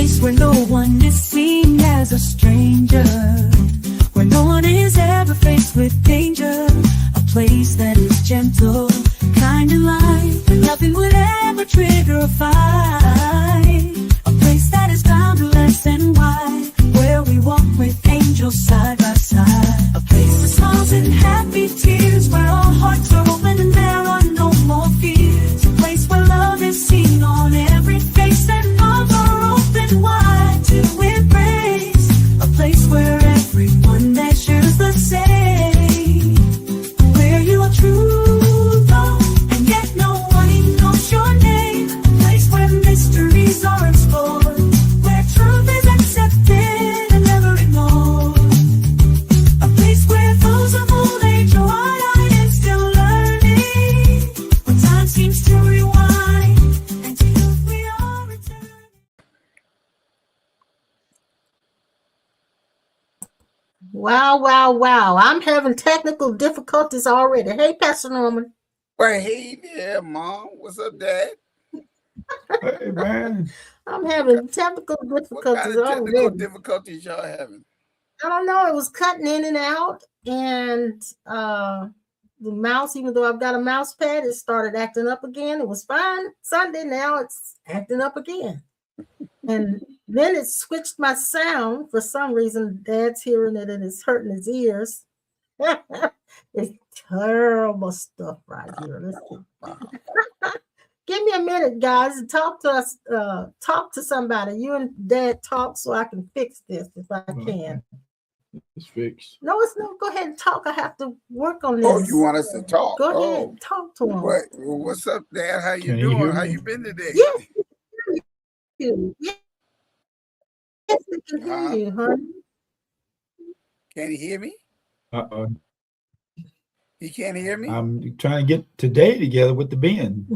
place where no one is seen as a stranger, where no one is ever faced with danger. A place that is gentle, kind and light, where nothing would ever trigger a fight. A place that is boundless and wide, where we walk with angels side by side. A place for smiles and happy tears, where our hearts are open and there are no more fears. A place where love is seen on every face and arms are open wide to embrace. A place where everyone measures the same, where you are true though, and yet no one knows your name. A place where mysteries are explored, where truth is accepted and never ignored. A place where those of old age are wide-eyed and still learning, when time seems to rewind and to youth we are returning. Wow, wow, wow. I'm having technical difficulties already. Hey, Pastor Norman. Well, hey there, Mom. What's up, Dad? Hey, man. I'm having technical What difficulties kind of technical already. difficulties y'all having? I don't know. It was cutting in and out. And the mouse, even though I've got a mouse pad, it started acting up again. It was fine Sunday. Now it's acting up again. And then it switched my sound. For some reason, Dad's hearing it and it's hurting his ears. It's terrible stuff right here. Let's see. Give me a minute, guys, and talk to us. Talk to somebody. You and Dad talk so I can fix this if I can. It's fixed. No, it's no. Go ahead and talk. I have to work on this. Oh, you want us to talk? Go Oh, ahead, talk to him. what's up, Dad? How you Can you hear doing? How me? you been today? Yes, yes, we can hear you, honey. Can you hear me? Uh-oh. You can't hear me? I'm trying to get today together with the Ben.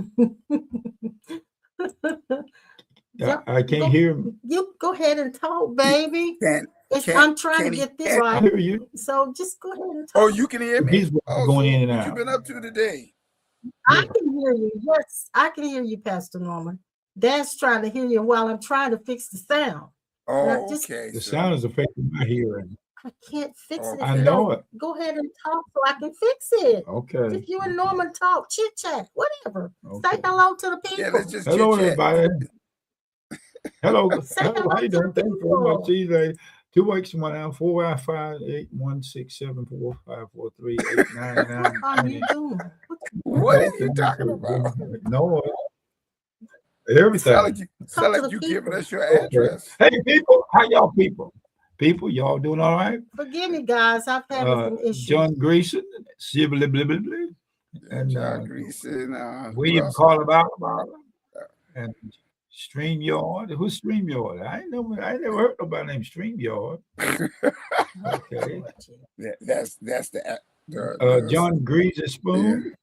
Yep. I can't hear him. You go ahead and talk, baby. I'm trying to get this I right. hear you. So just go ahead and talk. Oh, you can hear me? He's Oh, going so in and what out. you been up to today? I can hear you. Yes, I can hear you, Pastor Norman. Dad's trying to hear you while I'm trying to fix the sound. Oh, just- okay. The so- sound is affecting my hearing. I can't fix it. If I you know don't. it. Go ahead and talk so I can fix it. Okay. If you and Norman talk, chit chat, whatever. Okay. Say hello to the people. Yeah, let's just Hello, chit-chat. everybody. Hello. Say Hello. hello How you to doing? the Thank you very much. people. See you later. 2 weeks, 1 hour, 4 hour, 5, 8, 1, 6, 7, 4, 5, 4, 3, 8, 9, 9. How you doing? What are you talking about? No. Sound Everything. like you, Talk to like the you people. giving us your Okay. address. Hey, people. How y'all people? People, y'all doing all right? Forgive me, guys. I've had some issues. John Greason, and John Greason. who William else? Carlebauer, and StreamYard. Who's StreamYard? I never heard nobody named StreamYard. Okay. That's the John Greasy Spoon.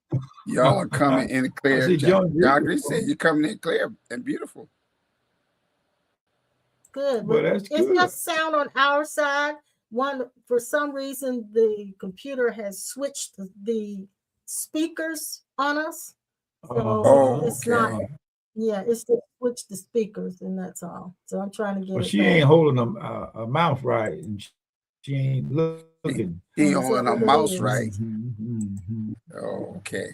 Y'all are coming in clear. I see John John Greason said you're coming in clear and beautiful. Good. Well, that's It's good. just sound on our side. One, for some reason, the computer has switched the speakers on us. So Oh, it's okay. not, yeah, it's just switched the speakers, and that's all. So I'm trying to get Well, it she back. ain't holding a mouth right, and she ain't looking. He ain't So holding a it mouse is. right. Mhm. Oh, okay.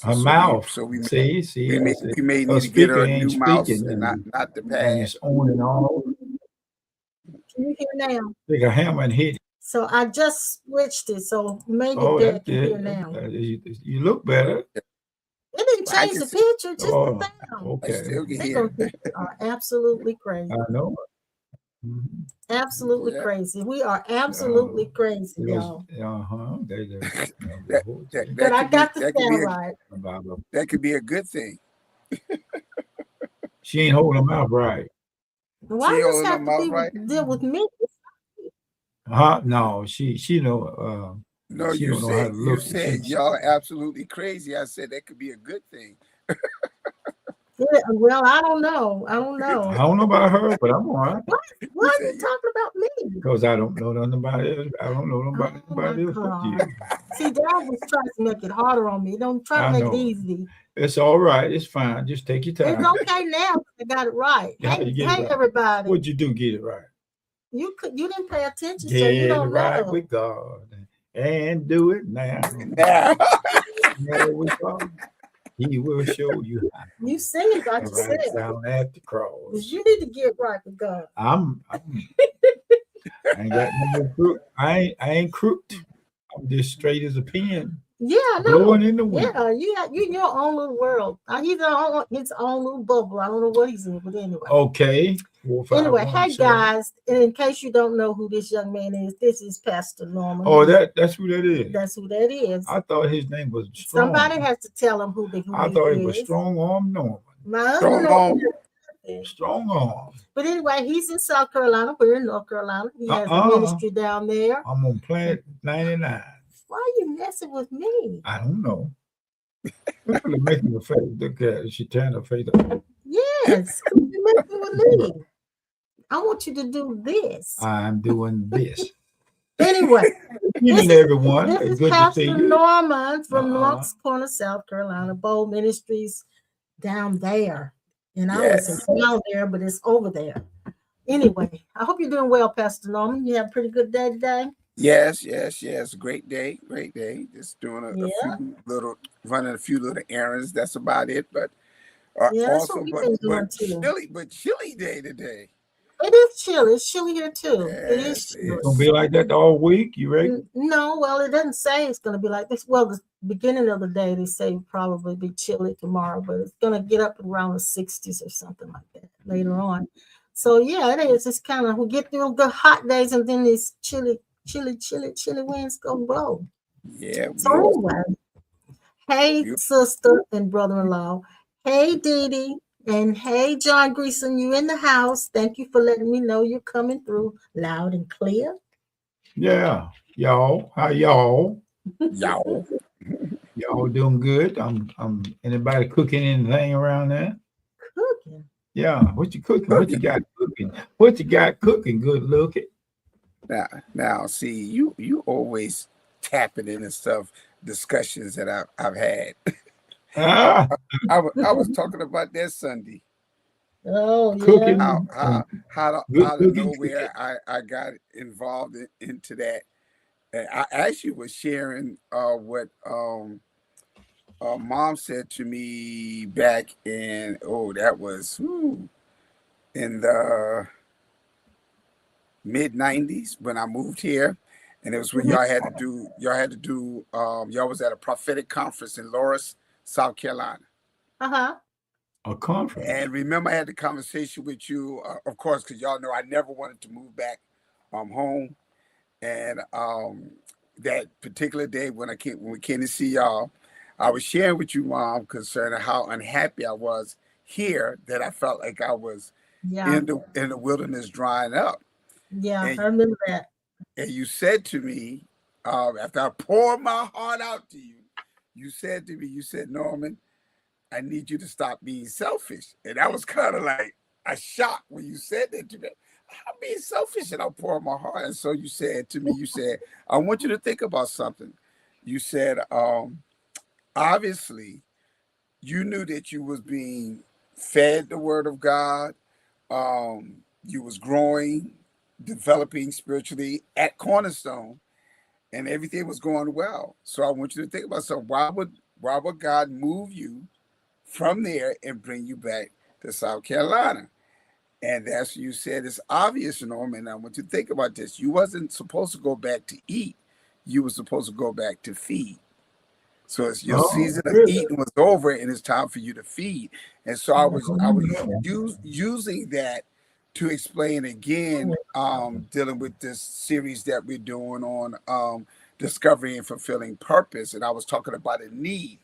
Her So mouth. So we See, we may see. need Her to get her speaker a ain't new mouse speaking, and not the and pad. it's on and off. Can you hear now? Like a hammer and hit. So I just switched it, so maybe Oh, Dad that's can hear good. now. You look better. It didn't I change can the see- picture, just Oh, the sound. I okay. still can They hear. are absolutely crazy. I know it. Mhm. Absolutely Yeah. crazy. We are absolutely crazy, It was- y'all. Uh-huh. But I got the that could sound be right. that could be a good thing. She ain't holding her mouth right. Why She does holding this her have to mouth be right? deal with me? Huh? No, she know No, She you don't know how said to you look. said She- y'all are absolutely crazy. I said that could be a good thing. Yeah, well, I don't know. I don't I know. don't know about her, but I'm all right. Why are said you talking about me? Because I don't know nothing about it. I don't know nobody Oh my else but you. God. See, Dad was trying to make it harder on me. Don't try to I make it know. easy. It's all right. It's fine. Just take your It's time. okay now. I got it right. How you Hey, get it hey, right? everybody. What'd you do? Get it right. You didn't pay attention, so you Get it don't right know. with God and do it now. Now, There we go. He will show you how. You singing about Right yourself. down at the 'Cause cross. you need to get right with God. I ain't got no crook. I ain't crooked. I'm just straight as a pin, Yeah, I know. blowing in the wind. Yeah, you in your own little world. He's on his own little bubble. I don't know what he's in, but anyway. Okay. 4, 5, Anyway, 1, hey 7. guys, and in case you don't know who this young man is, this is Pastor Norman. Oh, that's who that is. That's who that is. I thought his name was Strong. Somebody has to tell him who I he thought is. it was Strong Arm Norman. My husband Strong knows Arm. everything. Strong Arm. But anyway, he's in South Carolina. We're in North Carolina. He has a ministry down there. I'm on Planet 99. Why are you messing with me? I don't know. Look at her making her face. Look at her. She turned her face up. Yes, you're messing with me. I want you to do this. I'm doing this. Anyway, Good evening, everyone. this It's is good to see Pastor you. Norman from Uh-huh. Knox Corner, South Carolina, Bold Ministries down there. And I was Yes. down there, but it's over there. Anyway, I hope you're doing well, Pastor Norman. You have a pretty good day today. Yes. Great day. Just doing Yeah. running a few little errands. That's about it. But Yeah, that's also, what we've been doing too. chilly day today. It is chilly. It's chilly here too. It is Yes, chilly. It's gonna be like that all week. You ready? No, well, it doesn't say it's going to be like this. Well, the beginning of the day, they say it'll probably be chilly tomorrow, but it's going to get up around the 60s or something like that later on. So, yeah, it is. It's kind of, we get through the hot days and then these chilly winds go blow. Yeah. So, anyway, hey, sister and brother in law. Hey, Dee Dee. And hey, John Greason, you in the house. Thank you for letting me know you're coming through loud and clear. Yeah. Y'all. How y'all? Y'all. Y'all doing good? I'm anybody cooking anything around there? Cooking. Yeah. What you cooking? What you got cooking? What you got cooking? Good looking. Now, see, you always tapping into stuff, discussions that I've had. Ah, I was talking about that Sunday. Oh, yeah. cooking. How Good out of cooking. nowhere I got involved into that. And I actually was sharing what Mom said to me back in that was in the mid-90s when I moved here. And it was when y'all had to do y'all was at a prophetic conference in Loris, South Carolina. Uh-huh. A conference. And remember, I had the conversation with you, of course, because y'all know I never wanted to move back home. And that particular day when we came to see y'all, I was sharing with you, Mom, concerning how unhappy I was here, that I felt like I was in the wilderness drying up. Yeah, And I remember that. And you said to me, after I poured my heart out to you, you said, Norman, I need you to stop being selfish. And that was kind of like a shock when you said that to me. I'm being selfish and I'll pour my heart. And so you said to me, I want you to think about something. You said, obviously, you knew that you was being fed the word of God. You was growing, developing spiritually at Cornerstone, and everything was going well. So I want you to think about something. Why would God move you from there and bring you back to South Carolina? And that's what you said. It's obvious, Norman. I want you to think about this. You wasn't supposed to go back to eat. You were supposed to go back to feed. So it's your season of eating was over, and it's time for you to feed. And so I was using that to explain again, dealing with this series that we're doing on discovering and fulfilling purpose. And I was talking about a need.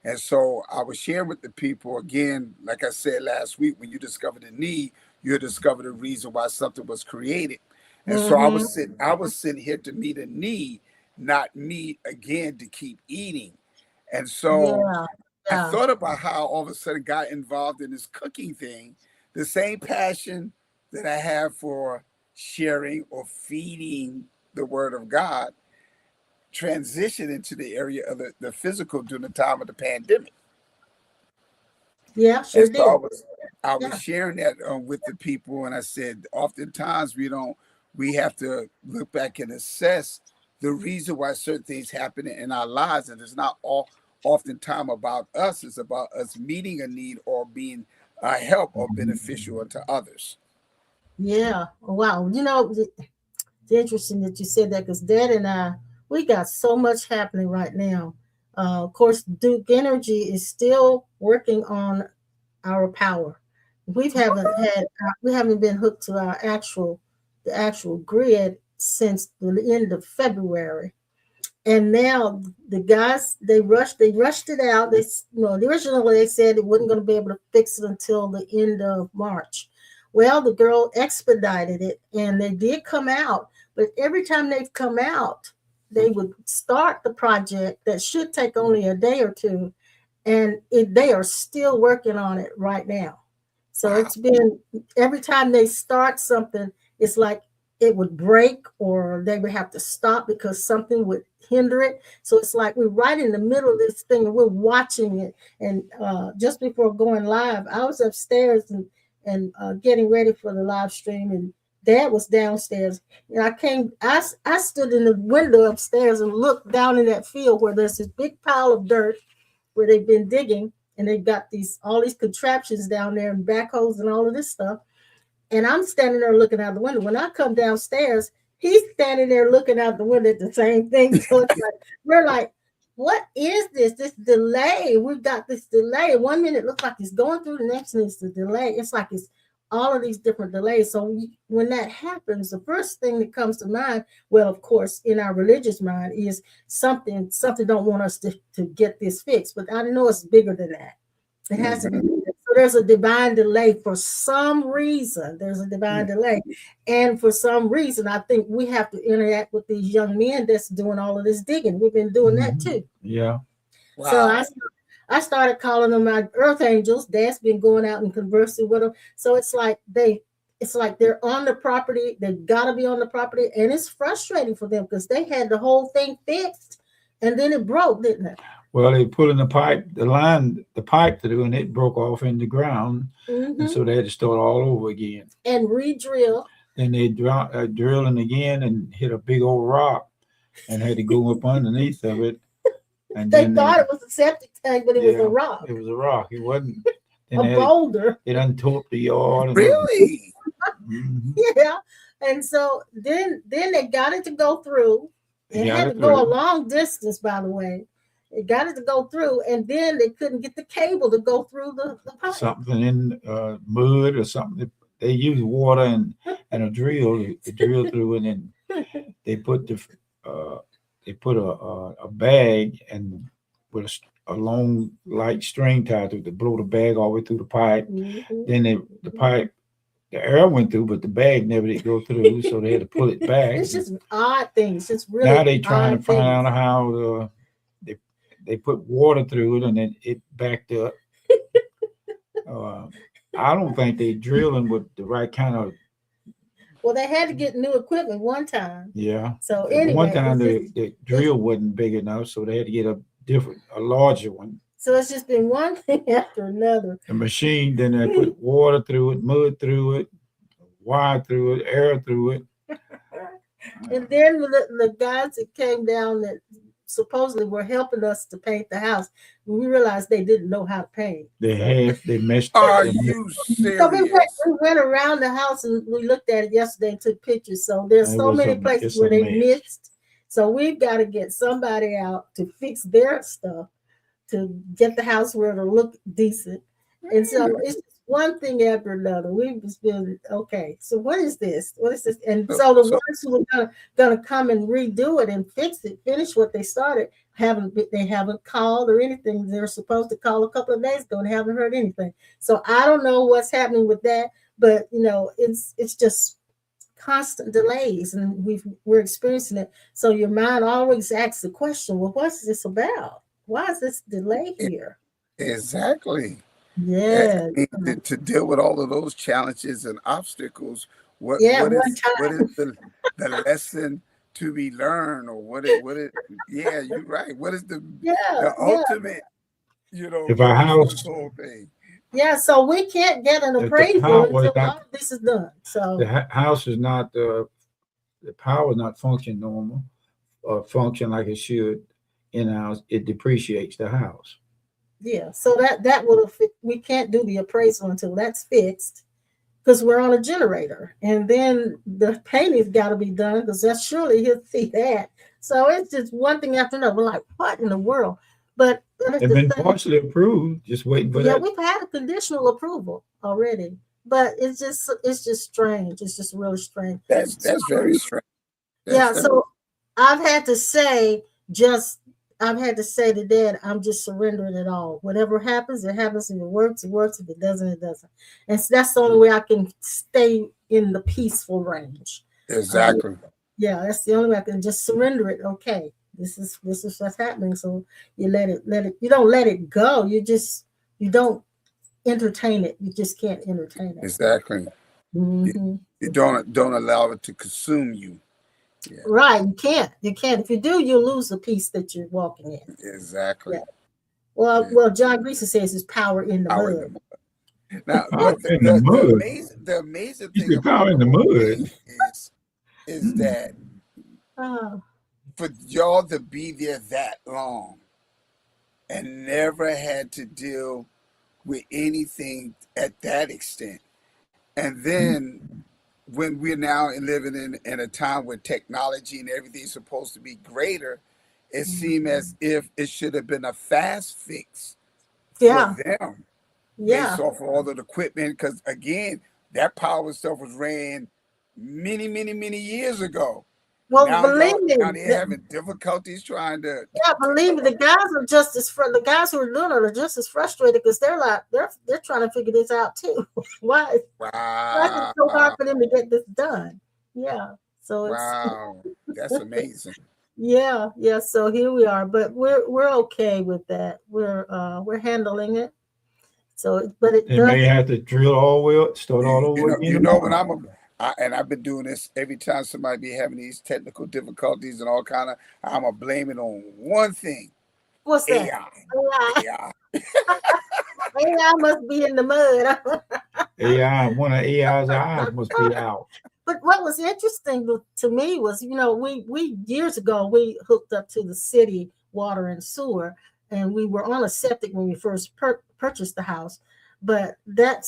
And so I was sharing with the people again, like I said last week, when you discover the need, you discover the reason why something was created. And so I was sitting here to meet a need, not meet again to keep eating. And so I thought about how all of a sudden got involved in this cooking thing, the same passion that I have for sharing or feeding the word of God transition into the area of the physical during the time of the pandemic. Yeah, sure And did. so I was Yeah. sharing that with the people, and I said, oftentimes we have to look back and assess the reason why certain things happen in our lives, and it's not oftentimes about us. It's about us meeting a need or being a help or beneficial unto others. Yeah. Wow. You know, it's interesting that you said that because Dad and I, we got so much happening right now. Of course, Duke Energy is still working on our power. We haven't been hooked to the actual grid since the end of February. And now the guys they rushed it out. Originally they said it wasn't going to be able to fix it until the end of March. Well, the girl expedited it and they did come out, but every time they've come out, they would start the project that should take only a day or two, and they are still working on it right now. So Wow. it's been every time they start something, it's like it would break or they would have to stop because something would hinder it. So it's like we're right in the middle of this thing and we're watching it. And just before going live, I was upstairs and getting ready for the live stream, and Dad was downstairs. And I stood in the window upstairs and looked down in that field where there's this big pile of dirt where they've been digging, and they've got all these contraptions down there and backhoes and all of this stuff. And I'm standing there looking out the window. When I come downstairs, he's standing there looking out the window at the same thing. So it's like, we're like, what is this? This delay. We've got this delay. 1 minute it looks like it's going through, the next minute it's the delay. It's like it's all of these different delays. So when that happens, the first thing that comes to mind, well, of course, in our religious mind, is something don't want us to get this fixed. But I know it's bigger than that. It has to be. So there's a divine delay for some reason. There's a divine delay. And for some reason, I think we have to interact with these young men that's doing all of this digging. We've been doing that too. Yeah. Wow. So I started calling them my earth angels. Dad's been going out and conversing with them. So it's like they're on the property. They've got to be on the property. And it's frustrating for them because they had the whole thing fixed and then it broke, didn't it? Well, they put in the pipe through, and it broke off in the ground. And so they had to start all over again. And re-drill. Then they drilling again and hit a big old rock and had to go up underneath of it. And they thought it was a septic tank, but it was a rock. It was a rock. It wasn't. A boulder. It untore the yard. Really? Yeah. And so then they got it to go through. It had to go a long distance, by the way. It got it to go through, and then they couldn't get the cable to go through the pipe. Something in mud or something. They use water and a drill to drill through, and then they put a bag and with a long light string tied to it to blow the bag all the way through the pipe. Then the air went through, but the bag never did go through, so they had to pull it back. It's just odd things. It's really now they trying to find out how they put water through it, and then it backed up. I don't think they drilling with the right kind of. Well, they had to get new equipment one time. Yeah. So anyway, one time the drill wasn't big enough, so they had to get a larger one. So it's just been one thing after another. The machine, then they put water through it, mud through it, wire through it, air through it. And then the guys that came down that supposedly were helping us to paint the house, we realized they didn't know how to paint. They messed up. Are you serious? So we went around the house and we looked at it yesterday and took pictures. So there's so many places where they missed. So we've got to get somebody out to fix their stuff to get the house where it'll look decent. And so it's one thing after another. We've just been, okay, so what is this? What is this? And so the ones who are gonna come and redo it and fix it, finish what they started, they haven't called or anything. They're supposed to call a couple of days ago and haven't heard anything. So I don't know what's happening with that, but it's just constant delays, and we're experiencing it. So your mind always asks the question, well, what's this about? Why is this delay here? Exactly. Yeah. To deal with all of those challenges and obstacles, what is the lesson to be learned, or what it yeah, you're right. What is the Yeah, yeah, ultimate, If a purpose of this house, whole thing? yeah. So we can't get an if the appraisal power until is all not, of this is done. So the house is not, the power is not function normal or function like it should in a house, it depreciates the house. yeah, so that would have we can't do the appraisal until that's fixed because we're on a generator, and then the painting's got to be done because that's surely he'll see that. So it's just one thing after another. We're like, what in the world? But that's It's the been thing. partially approved, just waiting for Yeah, that. we've had a conditional approval already, but it's just strange. It's just really strange. That's very strange. Yeah, That's so I've had to say just I've had to say to Dad, I'm just surrendering it all. Whatever happens, it happens. If it works, it works. If it doesn't, it doesn't. And so that's the only way I can stay in the peaceful range. exactly. Yeah, that's the only way I can just surrender it. Okay, this is what's happening. So you let it. You don't let it go. You don't entertain it. You just can't entertain it. Exactly. Mhm. You don't allow it to consume you. Yeah, Right, you can't. You can't. If you do, you'll lose the peace that you're walking in. exactly. Yeah. Well, Yeah. well, John Greason says there's power in the Power in mud. the now, Power but in the mud. the amazing You thing said about power the in the whole mud. thing is that Oh, for y'all to be there that long and never had to deal with anything at that extent. And then when we're now living in a time where technology and everything's supposed to be greater, it seemed as if it should have been a fast fix for yeah, them based yeah. off of all of the equipment. Because again, that power stuff was ran many years ago. Well, believe me, Now they're having difficulties trying to. yeah, believe me, the guys are just as the guys who are doing it are just as frustrated because they're like they're trying to figure this out too. Why is it so hard Wow, for them to get this done? Yeah. So it's wow, that's amazing. yeah, yeah. So here we are, but we're okay with that. We're handling it. So, but it They does. may have to drill all the way up, start all over again You know when tomorrow. and I've been doing this every time somebody be having these technical difficulties and all kind of, I'm gonna blame it on one thing: What's that? AI. AI, AI. AI must be in the mud. AI, one of AI's eyes must be out. But what was interesting to me was, we years ago we hooked up to the city water and sewer, and we were on a septic when we first purchased the house, but that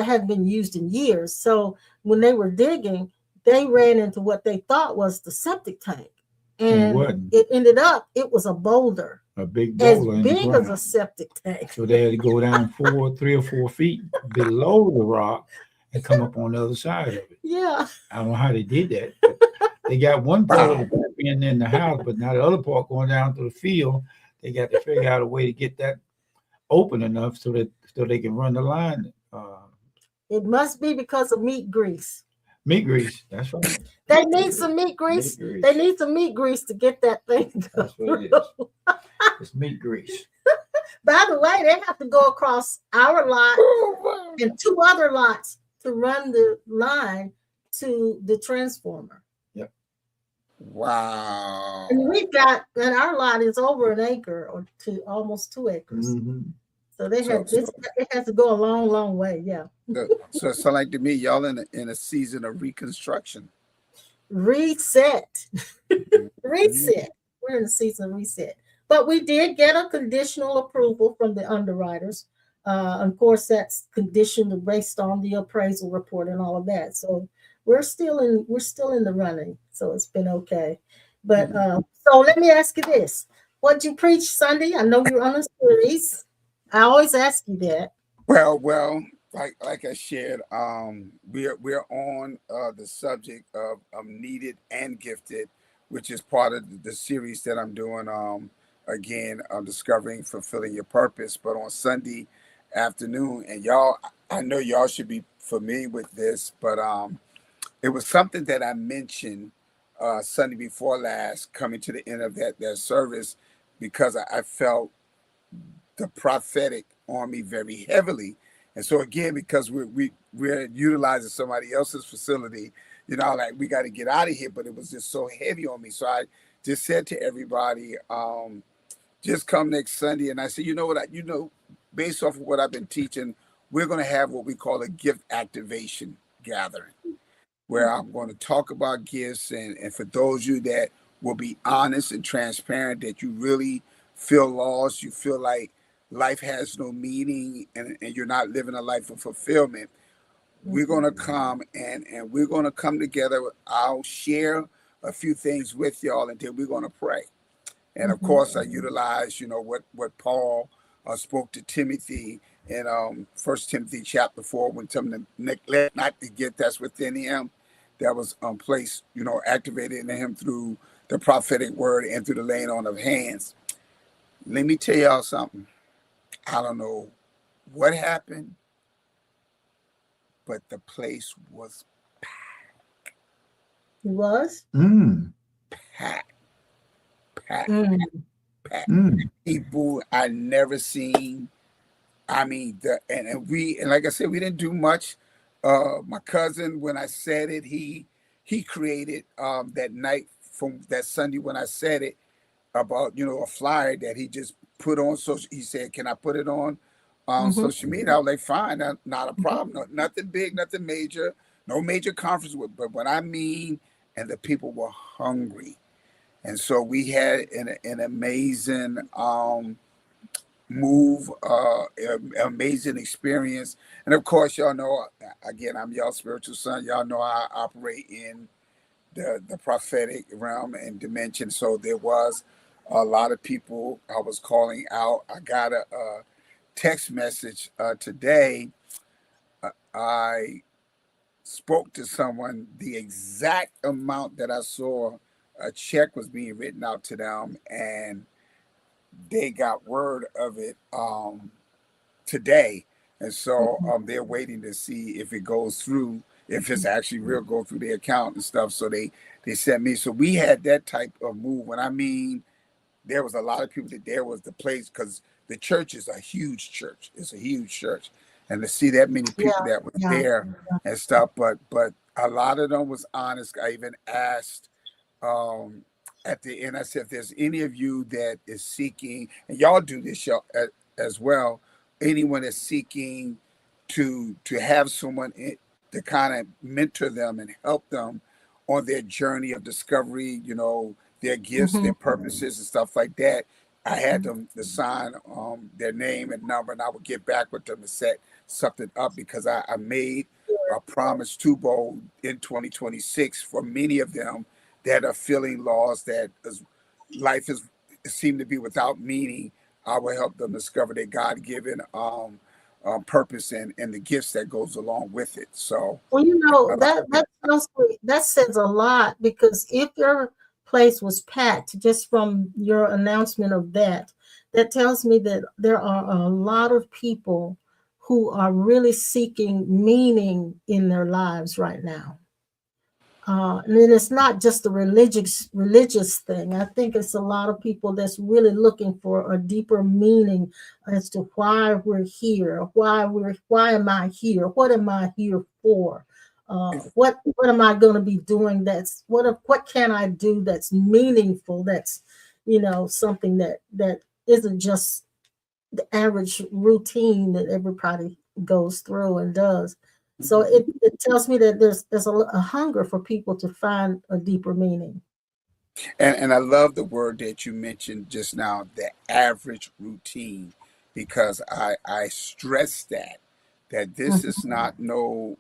hadn't been used in years. So when they were digging, they ran into what they thought was the septic tank, And and what? it ended up it was a boulder A big as boulder in the big as a ground. septic tank. So they had to go down 3 or 4 feet below the rock and come up on the other side of it. Yeah, I don't know how they did that. But they got one part of Wow. the pipe in the house, but now the other part going down to the field. They got to figure out a way to get that open enough so they can run the line. it must be because of meat grease. Meat grease. That's right. They need some meat grease. Meat grease. They need some meat grease to get that thing That's what it through. is. It's meat grease. By the way, they have to go across our lot Oh, wow. and 2 other lots to run the line to the transformer. Wow. And our lot is over an acre or two, almost 2 acres. Mhm. So they So, have this. It has to go a long, long way. Yeah. so it sounds like to me y'all in a season of reconstruction. Reset. Mhm. Reset. We're in the season of reset. But we did get a conditional approval from the underwriters. Of course, that's conditioned based on the appraisal report and all of that. So we're still in the running. So it's been okay. But so let me ask you this: what'd you preach Sunday? I know you're on a series. I always ask you that. Well, like I shared, we're on the subject of needed and gifted, which is part of the series that I'm doing. Again, discovering fulfilling your purpose. But on Sunday afternoon, and y'all, I know y'all should be familiar with this, but it was something that I mentioned Sunday before last, coming to the end of that service, because I felt the prophetic on me very heavily. And so again, because we're utilizing somebody else's facility like we got to get out of here, but it was just so heavy on me. So I just said to everybody, just come next Sunday. And I said, you know what, based off of what I've been teaching, we're going to have what we call a gift activation gathering, where I'm going to talk about gifts. And for those of you that will be honest and transparent, that you really feel lost, you feel like life has no meaning, and you're not living a life of fulfillment, we're going to come and we're going to come together. I'll share a few things with y'all, and then we're going to pray. And of course, I utilize, what Paul spoke to Timothy in 1 Timothy chapter 4, when telling him to neglect not the gift that's within him, that was placed, activated in him through the prophetic word and through the laying on of hands. Let me tell y'all something. I don't know what happened, but the place was It was? packed. Packed. Mm. Packed. People I never seen. I mean, and like I said, we didn't do much. My cousin, when I said it, he created that night from that Sunday when I said it about a flyer that he just put on social. He said, "Can I put it on social media?" I was like, "Fine, not a problem. No, nothing big, nothing major, no major conference." But what I mean, and the people were hungry, and so we had an amazing move, amazing experience. And of course, y'all know, again, I'm y'all spiritual son. Y'all know I operate in the prophetic realm and dimension. So there was a lot of people I was calling out. I got a text message today. I spoke to someone, the exact amount that I saw a check was being written out to them, and they got word of it today. And so they're waiting to see if it goes through, if it's actually real, go through their account and stuff. So they sent me. So we had that type of move. When I mean, there was a lot of people, that there was the place, because the church is a huge church. It's a huge church. And to see that many people that were there and stuff, but a lot of them was honest. I even asked at the end, I said, if there's any of you that is seeking, and y'all do this y'all, as well, anyone that's seeking to have someone to kind of mentor them and help them on their journey of discovery, their gifts, their purposes and stuff like that, I had them to sign their name and number, and I would get back with them and set something up, because I made a promise to Bo in 2026 for many of them that are feeling lost, that life is seem to be without meaning. I will help them discover their God-given purpose and the gifts that goes along with it. So, well, that says a lot, because if your place was packed, just from your announcement of that tells me that there are a lot of people who are really seeking meaning in their lives right now. And then it's not just a religious thing. I think it's a lot of people that's really looking for a deeper meaning as to why we're here, why am I here? What am I here for? What am I going to be doing? What can I do that's meaningful? That's something that isn't just the average routine that everybody goes through and does. So it tells me that there's a hunger for people to find a deeper meaning. And I love the word that you mentioned just now, the average routine, because I stress that this is not no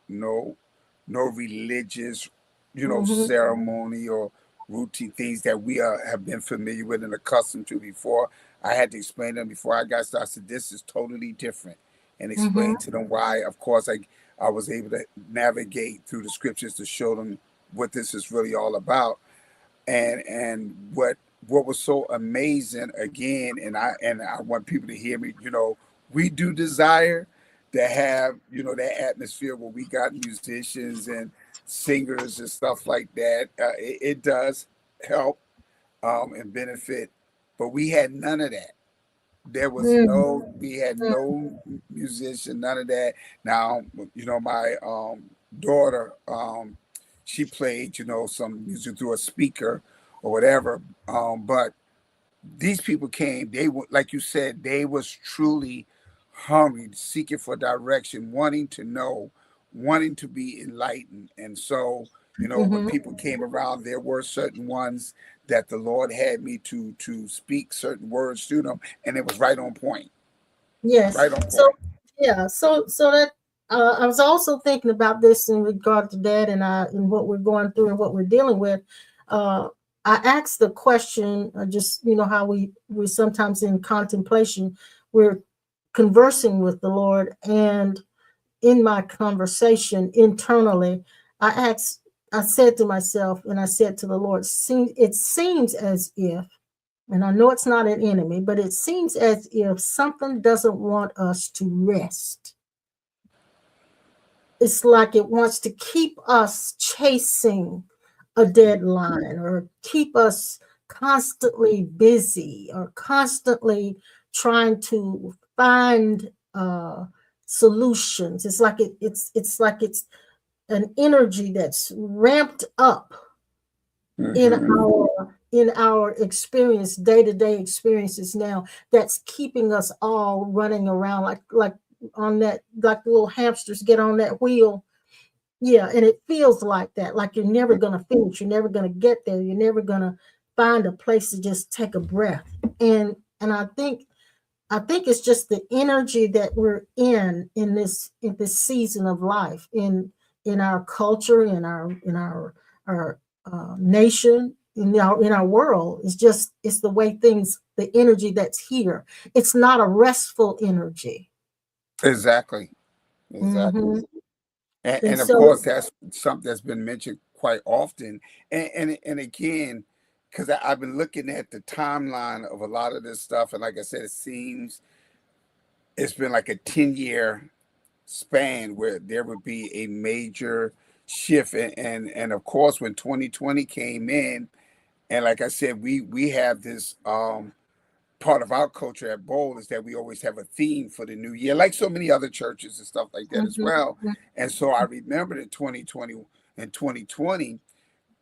religious, ceremony or routine things that we have been familiar with and accustomed to before. I had to explain them before I got started. I said, this is totally different, and explain to them why. Of course, I was able to navigate through the scriptures to show them what this is really all about. And what was so amazing, again, and I want people to hear me, we do desire to have, that atmosphere where we got musicians and singers and stuff like that. It does help and benefit, but we had none of that. There was we had no musician, none of that. Now, my daughter, she played, you know, some music through a speaker or whatever. But these people came, they were, like you said, they was truly hungry, seeking for direction, wanting to know, wanting to be enlightened. And so, you know, when Mhm. people came around, there were certain ones that the Lord had me to speak certain words to them, and it was right on point. Yes. Right on So point. yeah. So that I was also thinking about this in regard to that, and what we're going through and what we're dealing with. Uh, I asked the question, just how we sometimes in contemplation, we're conversing with the Lord, and in my conversation internally, I said to myself, and I said to the Lord, it seems as if, and I know it's not an enemy, but it seems as if something doesn't want us to rest. It's like it wants to keep us chasing a deadline, or keep us constantly busy, or constantly trying to find solutions. It's like it's an energy that's ramped up in Mhm. our experience, day-to-day experiences now, that's keeping us all running around like on that, like the little hamsters get on that wheel. Yeah, and it feels like that, like you're never gonna finish, you're never gonna get there, you're never gonna find a place to just take a breath. And I think it's just the energy that we're in this season of life, in our culture, in our nation, in our world. It's the way things, the energy that's here. It's not a restful energy. Exactly. Exactly. Hmm. And And of so, course, that's something that's been mentioned quite often. And again, because I've been looking at the timeline of a lot of this stuff, and like I said, it seems it's been like a 10-year span where there would be a major shift. And of course, when 2020 came in, and like I said, we have this part of our culture at Bowl is that we always have a theme for the new year, like so many other churches and stuff like that as mhm, well. And so I remember in 2020 and 2020,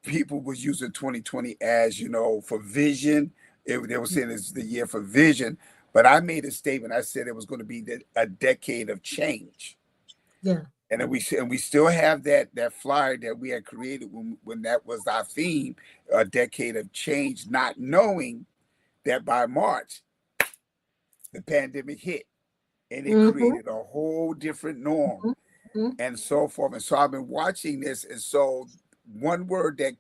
people was using 2020 as, you know, for vision. They were saying it's the year for vision. But I made a statement. I said it was going to be a decade of change. yeah, And then we still have that flyer that we had created when that was our theme, a decade of change, not knowing that by March the pandemic hit, and it hmm, created a whole different norm hmm, and so forth. And so I've been watching this, and so one word that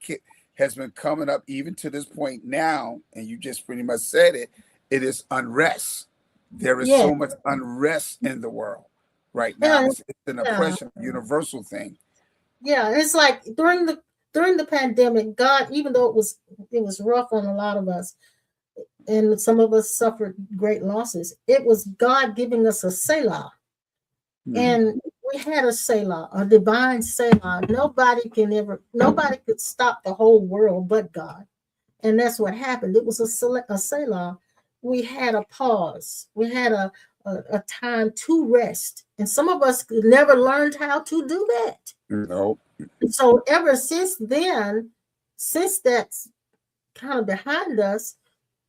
has been coming up even to this point now, and you just pretty much said it, it is unrest. There is yeah, so much unrest in the world right now. yeah, It's an yeah, oppression, universal thing. yeah. It's like during the pandemic, God, even though it was rough on a lot of us, and some of us suffered great losses, it was God giving us a Selah. Mhm. And we had a Selah, a divine Selah. Nobody could stop the whole world but God. And that's what happened. It was a Selah. We had a pause. We had a time to rest. And some of us never learned how to do that. No. And so ever since then, since that's kind of behind us,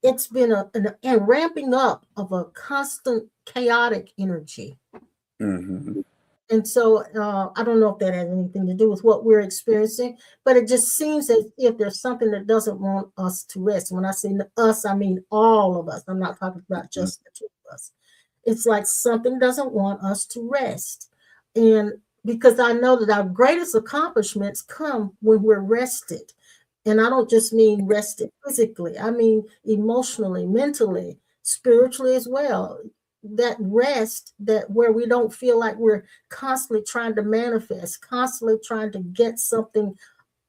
it's been a ramping up of a constant chaotic energy. Hmm. And so I don't know if that has anything to do with what we're experiencing, but it just seems as if there's something that doesn't want us to rest. When I say us, I mean all of us. I'm not talking about just the two of us. It's like something doesn't want us to rest. And because I know that our greatest accomplishments come when we're rested. And I don't just mean rested physically, I mean emotionally, mentally, spiritually as well. That rest, that where we don't feel like we're constantly trying to manifest, constantly trying to get something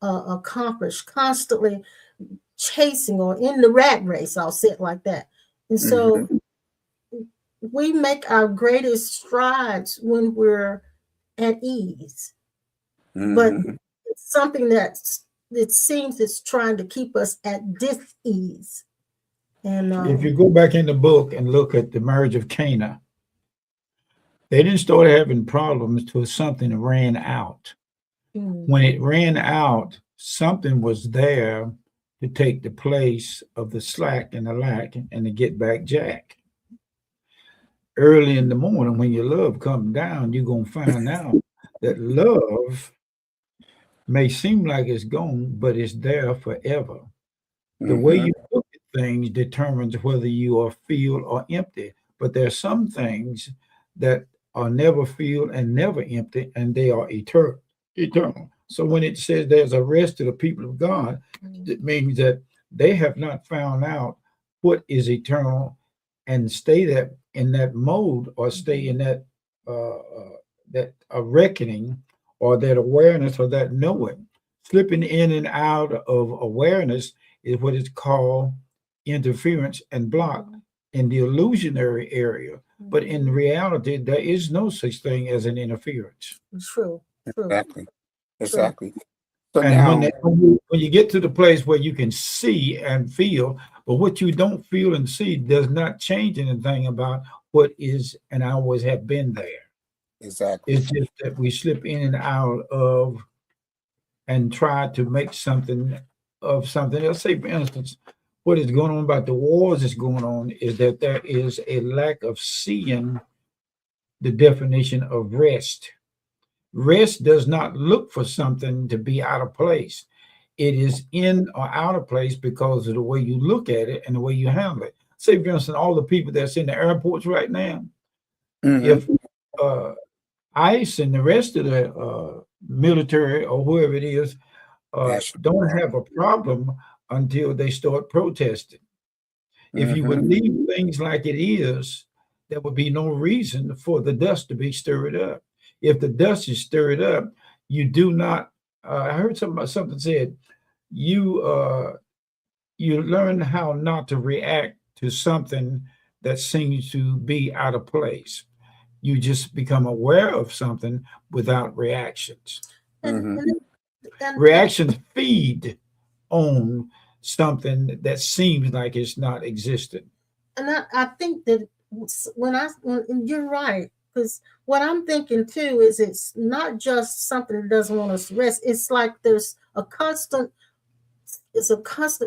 accomplished, constantly chasing or in the rat race, I'll say it like that. And so Hmm. we make our greatest strides when we're at ease, but Hmm. it's something it seems it's trying to keep us at dis-ease. And If you go back in the book and look at the marriage of Cana, they didn't start having problems till something ran out. Mm. When it ran out, something was there to take the place of the slack and the lack and the get back jack. Early in the morning, when your love comes down, you're going to find out that love may seem like it's gone, but it's there forever. The way Mm-hmm. you look at things determines whether you are filled or empty. But there are some things that are never filled and never empty, and they are eternal. Eternal. So when it says there's a rest to the people of God, it means that they have not found out what is eternal and stay that in that mode or stay in that that reckoning or that awareness or that knowing. Slipping in and out of awareness is what is called interference and block in the illusionary area. But in reality, there is no such thing as an interference. True. True. Exactly. True. Exactly. So And when, now, when you get to the place where you can see and feel, but what you don't feel and see does not change anything about what is and always have been there. exactly. It's just that we slip in and out of and try to make something of something else. Say, for instance, what is going on about the wars that's going on is that there is a lack of seeing the definition of rest. Rest does not look for something to be out of place. It is in or out of place because of the way you look at it and the way you handle it. Say, for instance, all the people that's in the airports right now, Mhm. if ICE and the rest of the military or whoever it is National don't Guard. have a problem until they start protesting. If you would Mhm. leave things like it is, there would be no reason for the dust to be stirred up. If the dust is stirred up, you do not. I heard something said. You learn how not to react to something that seems to be out of place. You just become aware of something without reactions. And, Mhm. and Reactions feed on something that seems like it's not existent. and I think that when you're right, because what I'm thinking too is it's not just something that doesn't want us to rest. It's like it's a constant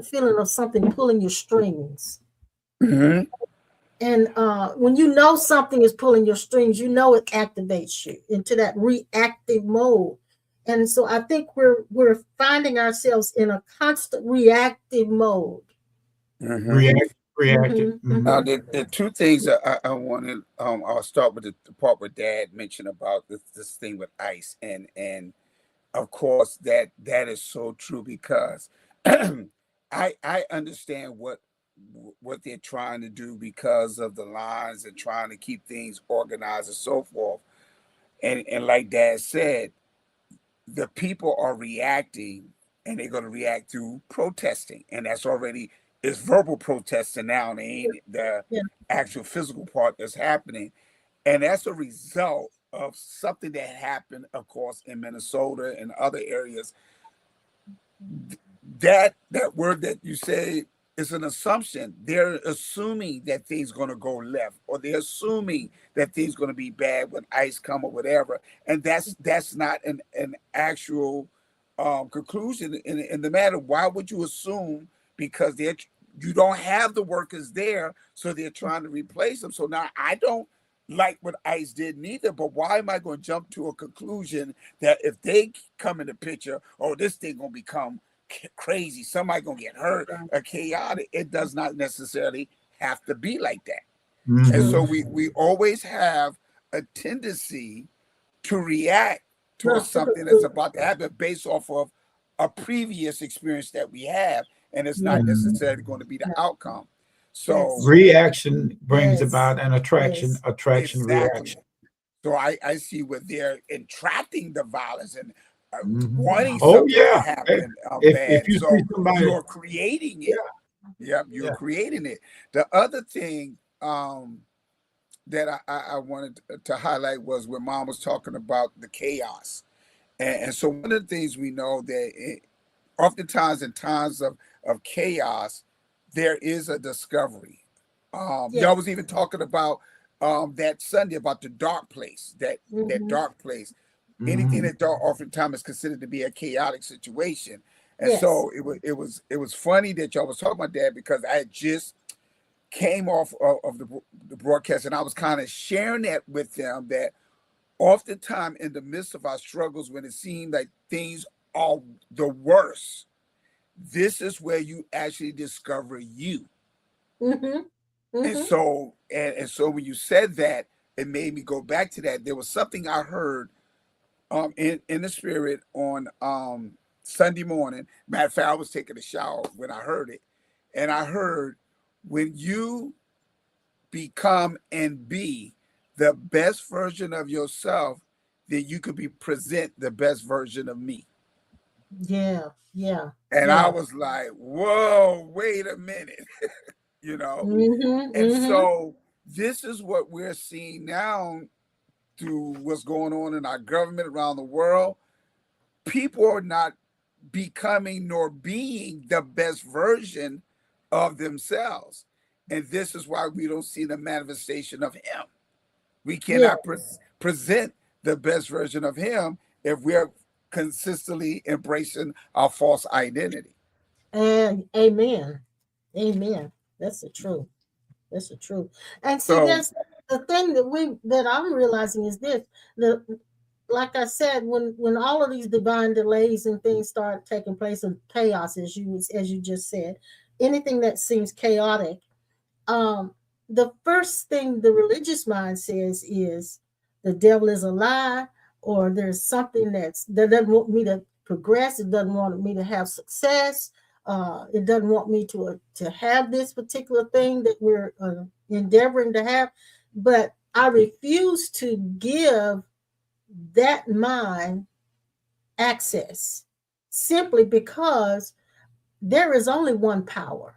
feeling of something pulling your strings. Mhm. And when you know something is pulling your strings, you know it activates you into that reactive mode. And so I think we're finding ourselves in a constant reactive mode. Mhm. Reacted. Now, the two things that I wanted, I'll start with the part where Dad mentioned about this thing with ICE, and of course that is so true because I understand what they're trying to do because of the lines and trying to keep things organized and so forth. And like Dad said, the people are reacting and they're going to react through protesting, and that's already it's verbal protesting now, and they ain't the Yeah. actual physical part that's happening, and that's a result of something that happened, of course, in Minnesota and other areas. That word that you say is an assumption. They're assuming that things going to go left, or they're assuming that things going to be bad when ICE come or whatever, and that's not an actual conclusion in the matter. Why would you assume? Because you don't have the workers there, so they're trying to replace them. So now I don't like what ICE did neither, but why am I going to jump to a conclusion that if they come in the picture, oh, this thing going to become crazy, somebody gonna get hurt or chaotic? It does not necessarily have to be like that. And Mhm. so we always have a tendency to react to something that's about to happen based off of a previous experience that we have, and it's Yeah. not Mhm. necessarily going to be the outcome. Yes. So Reaction brings Yes. about an attraction, Yes. attraction, exactly. reaction. So I see where they're entrapting the violence and Mhm. wanting Oh something to yeah. happen If bad. you see So somebody, you're creating yeah, it. Yep, you're yeah. creating it. The other thing that I wanted to highlight was when Mom was talking about the chaos. And so one of the things we know that oftentimes in times of chaos, there is a discovery. Y'all Yes. was even talking about that Sunday about the dark place, that Mhm. dark place. anything Mhm. that dark oftentimes is considered to be a chaotic situation. And Yes. so it was funny that y'all was talking about that, because I had just came off of the broadcast, and I was kind of sharing that with them, that oftentimes in the midst of our struggles, when it seemed like things are the worst, this is where you actually discover you. Mm-hmm. And Mm-hmm. so and so when you said that, it made me go back to that. There was something I heard in the spirit on Sunday morning. Matter of fact, I was taking a shower when I heard it. And I heard, when you become and be the best version of yourself, then you could be present the best version of me. Yeah. Yeah. And I Yeah. was like, whoa, wait a minute, you know? Mm-hmm. And Mm-hmm. so this is what we're seeing now through what's going on in our government around the world. People are not becoming nor being the best version of themselves. And this is why we don't see the manifestation of him. We Yeah. cannot present the best version of him if we're consistently embracing our false identity. And amen. Amen. That's the truth. That's the truth. And see, So there's the thing that I'm realizing is this: the like I said, when all of these divine delays and things start taking place, and chaos, as you just said, anything that seems chaotic, um, the first thing the religious mind says is the devil is a lie, or there's something that doesn't want me to progress. It doesn't want me to have success. It doesn't want me to have this particular thing that we're endeavoring to have. But I refuse to give that mind access, simply because there is only one power.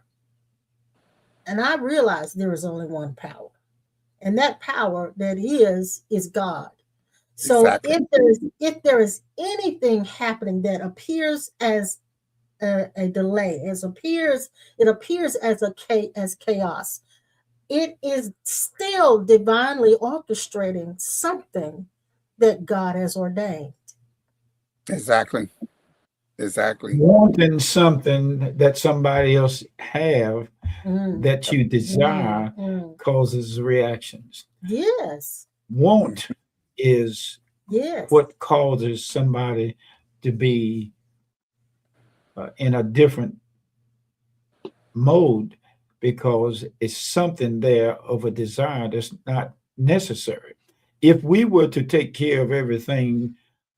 And I realize there is only one power. And that power that is God. So exactly. if there is anything happening that appears as a delay, it appears as chaos, it is still divinely orchestrating something that God has ordained. Exactly. Exactly. Wanting something that somebody else have Mm, that you mm, desire mm. causes reactions. Yes, Want is yes. what causes somebody to be in a different mode, because it's something there of a desire that's not necessary. If we were to take care of everything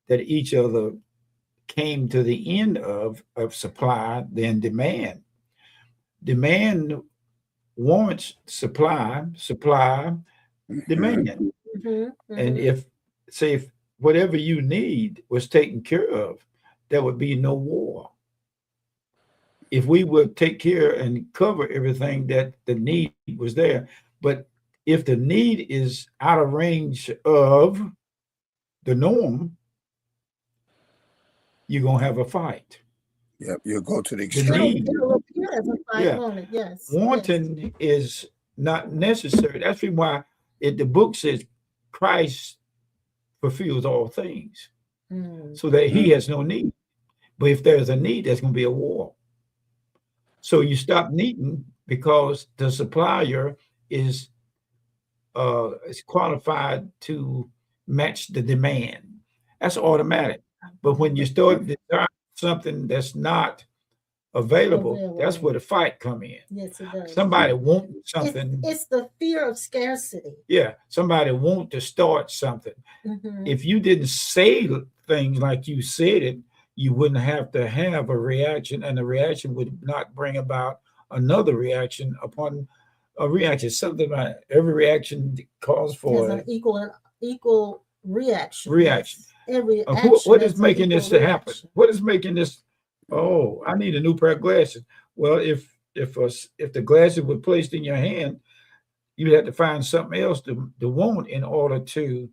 that each other came to the end of supply, then demand wants supply, supply Mhm. demand. Mhm, And mhm. if whatever you need was taken care of, there would be no war. If we would take care and cover everything that the need was there. But if the need is out of range of the norm, you're going to have a fight. Yep. You'll go to the The extreme. need, It'll appear as a fight, yeah, won't it? Yes, yes. wanting is not necessary. That's why the book says Christ fulfills all things, Mm. so that he Mhm. has no need. But if there's a need, there's going to be a war. So you stop needing because the supplier is qualified to match the demand. That's automatic. But when you start desiring something that's not available, that's Available. where the fight come in. Yes, it does. Somebody want It's something. it's the fear of scarcity. Yeah, somebody want to start something. Mhm. If you didn't say things like you said it, you wouldn't have to have a reaction, and the reaction would not bring about another reaction upon a reaction. Something about every reaction calls Has for an a equal reaction. reaction. Yes. Every What action is has an making equal this to happen? reaction. What is making this? Oh, I need a new pair of glasses. Well, if the glasses were placed in your hand, you'd have to find something else to want in order to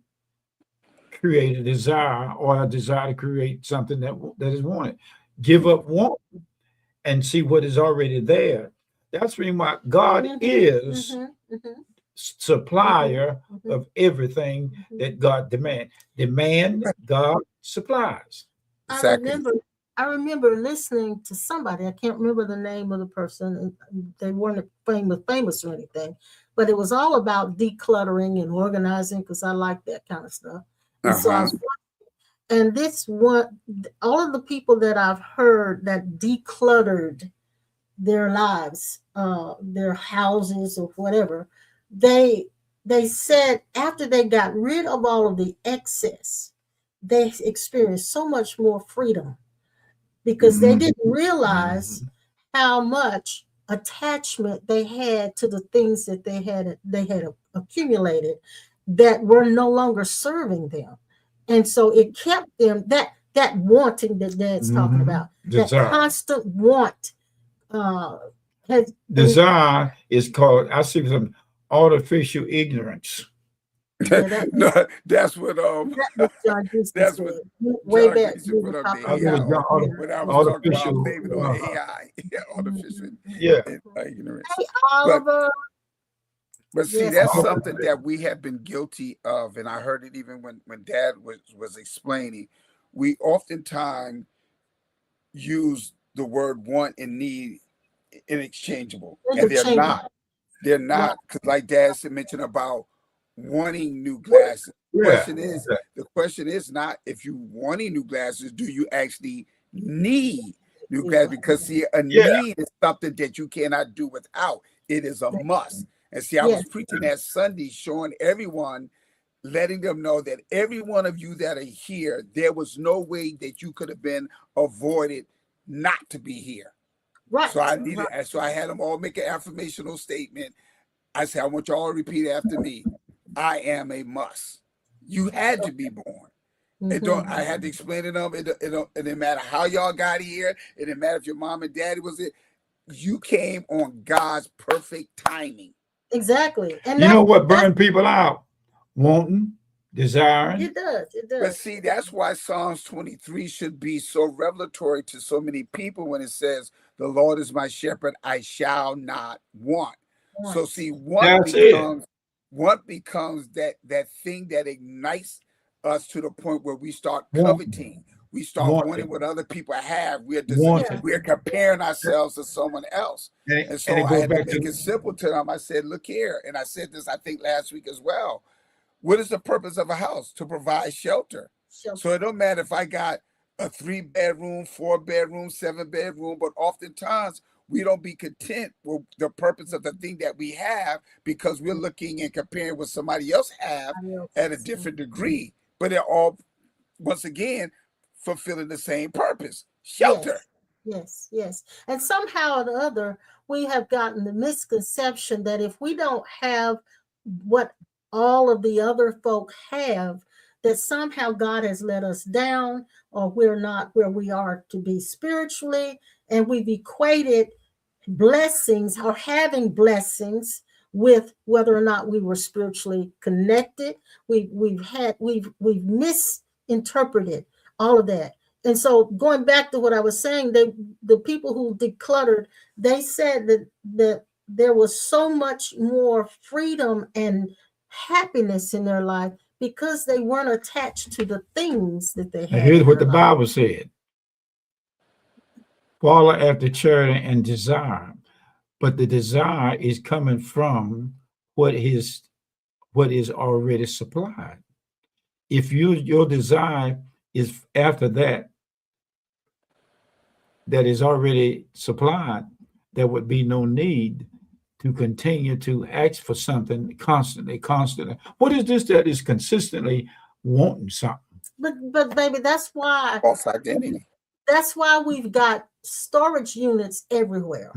create a desire, or a desire to create something that is wanted. Give up want and see what is already there. That's really why God Mhm, is mhm, mhm. supplier Mhm. of everything Mhm. that God demands. Demand, God supplies. Exactly. I remember listening to somebody. I can't remember the name of the person, and they weren't famous or anything, but it was all about decluttering and organizing because I like that kind of stuff. And so I Uh-huh. was, and this one, all of the people that I've heard that decluttered their lives, their houses or whatever, they they said after they got rid of all of the excess, they experienced so much more freedom because they Mhm. didn't realize how much attachment they had to the things that they had accumulated that were no longer serving them. And so it kept them that wanting that Dad's talking about, that Desire. constant want uh has and Desire is called, I see some artificial ignorance. yeah, that No, that's what that was John Houston that's said what way John back. Grayson We put were up the talking I know AI it's about when I was talking about artificial. blaming on AI, artificial Yeah. ignorance. Hey, But Oliver. see, Yes, that's Oliver. something that we have been guilty of, and I heard it even when Dad was explaining. We oftentimes use the word want and need interchangeable, and they're Interchangeable. not. They're Right. not, because like Dad said, mentioned about wanting new glasses. Yeah. The question is not if you wanting new glasses, do you actually need new glasses? Because see, a Yeah. need is something that you cannot do without. It is a must. And see, I was Yes. preaching that Sunday, showing everyone, letting them know that every one of you that are here, there was no way that you could have been avoided not to be here. Right. So I needed, so I had them all make an affirmational statement. I said, I want y'all to repeat after me. I am a must. You had to be born. It don't. I had to explain to them. It didn't matter how y'all got here. It didn't matter if your mom and daddy was it. You came on God's perfect timing. Exactly. And You know what burned people out? Wanting, desiring. it does. It But does. see, that's why Psalms 23 should be so revelatory to so many people when it says, "The Lord is my shepherd; I shall not want." So see, That's it. what becomes that thing that ignites us to the point where we start Wanting. coveting, we start wanting Wanting. what other people have. Wanting. We're comparing ourselves to someone else. And so it I goes had to back make to it simple to them. I said, look here, and I said this I think last week as well. What is the purpose of a house? To provide shelter. So it don't matter if I got a 3-bedroom, 4-bedroom, 7-bedroom, but oftentimes we don't be content with the purpose of the thing that we have because we're looking and comparing what somebody else have at a different degree. But they're all, once again, fulfilling the same purpose: shelter. Yes. And somehow or the other, we have gotten the misconception that if we don't have what all of the other folk have, that somehow God has let us down or we're not where we are to be spiritually. And we've equated blessings or having blessings with whether or not we were spiritually connected. We've misinterpreted all of that. And so going back to what I was saying, the people who decluttered, they said that there was so much more freedom and happiness in their life because they weren't attached to the things that they Now had. here's in what their the life. Bible said. Follow after charity and desire. But the desire is coming from what is already supplied. If your desire is after that is already supplied, there would be no need to continue to ask for something constantly. What is this that is consistently wanting something? But baby, that's why False identity. that's why we've got storage units everywhere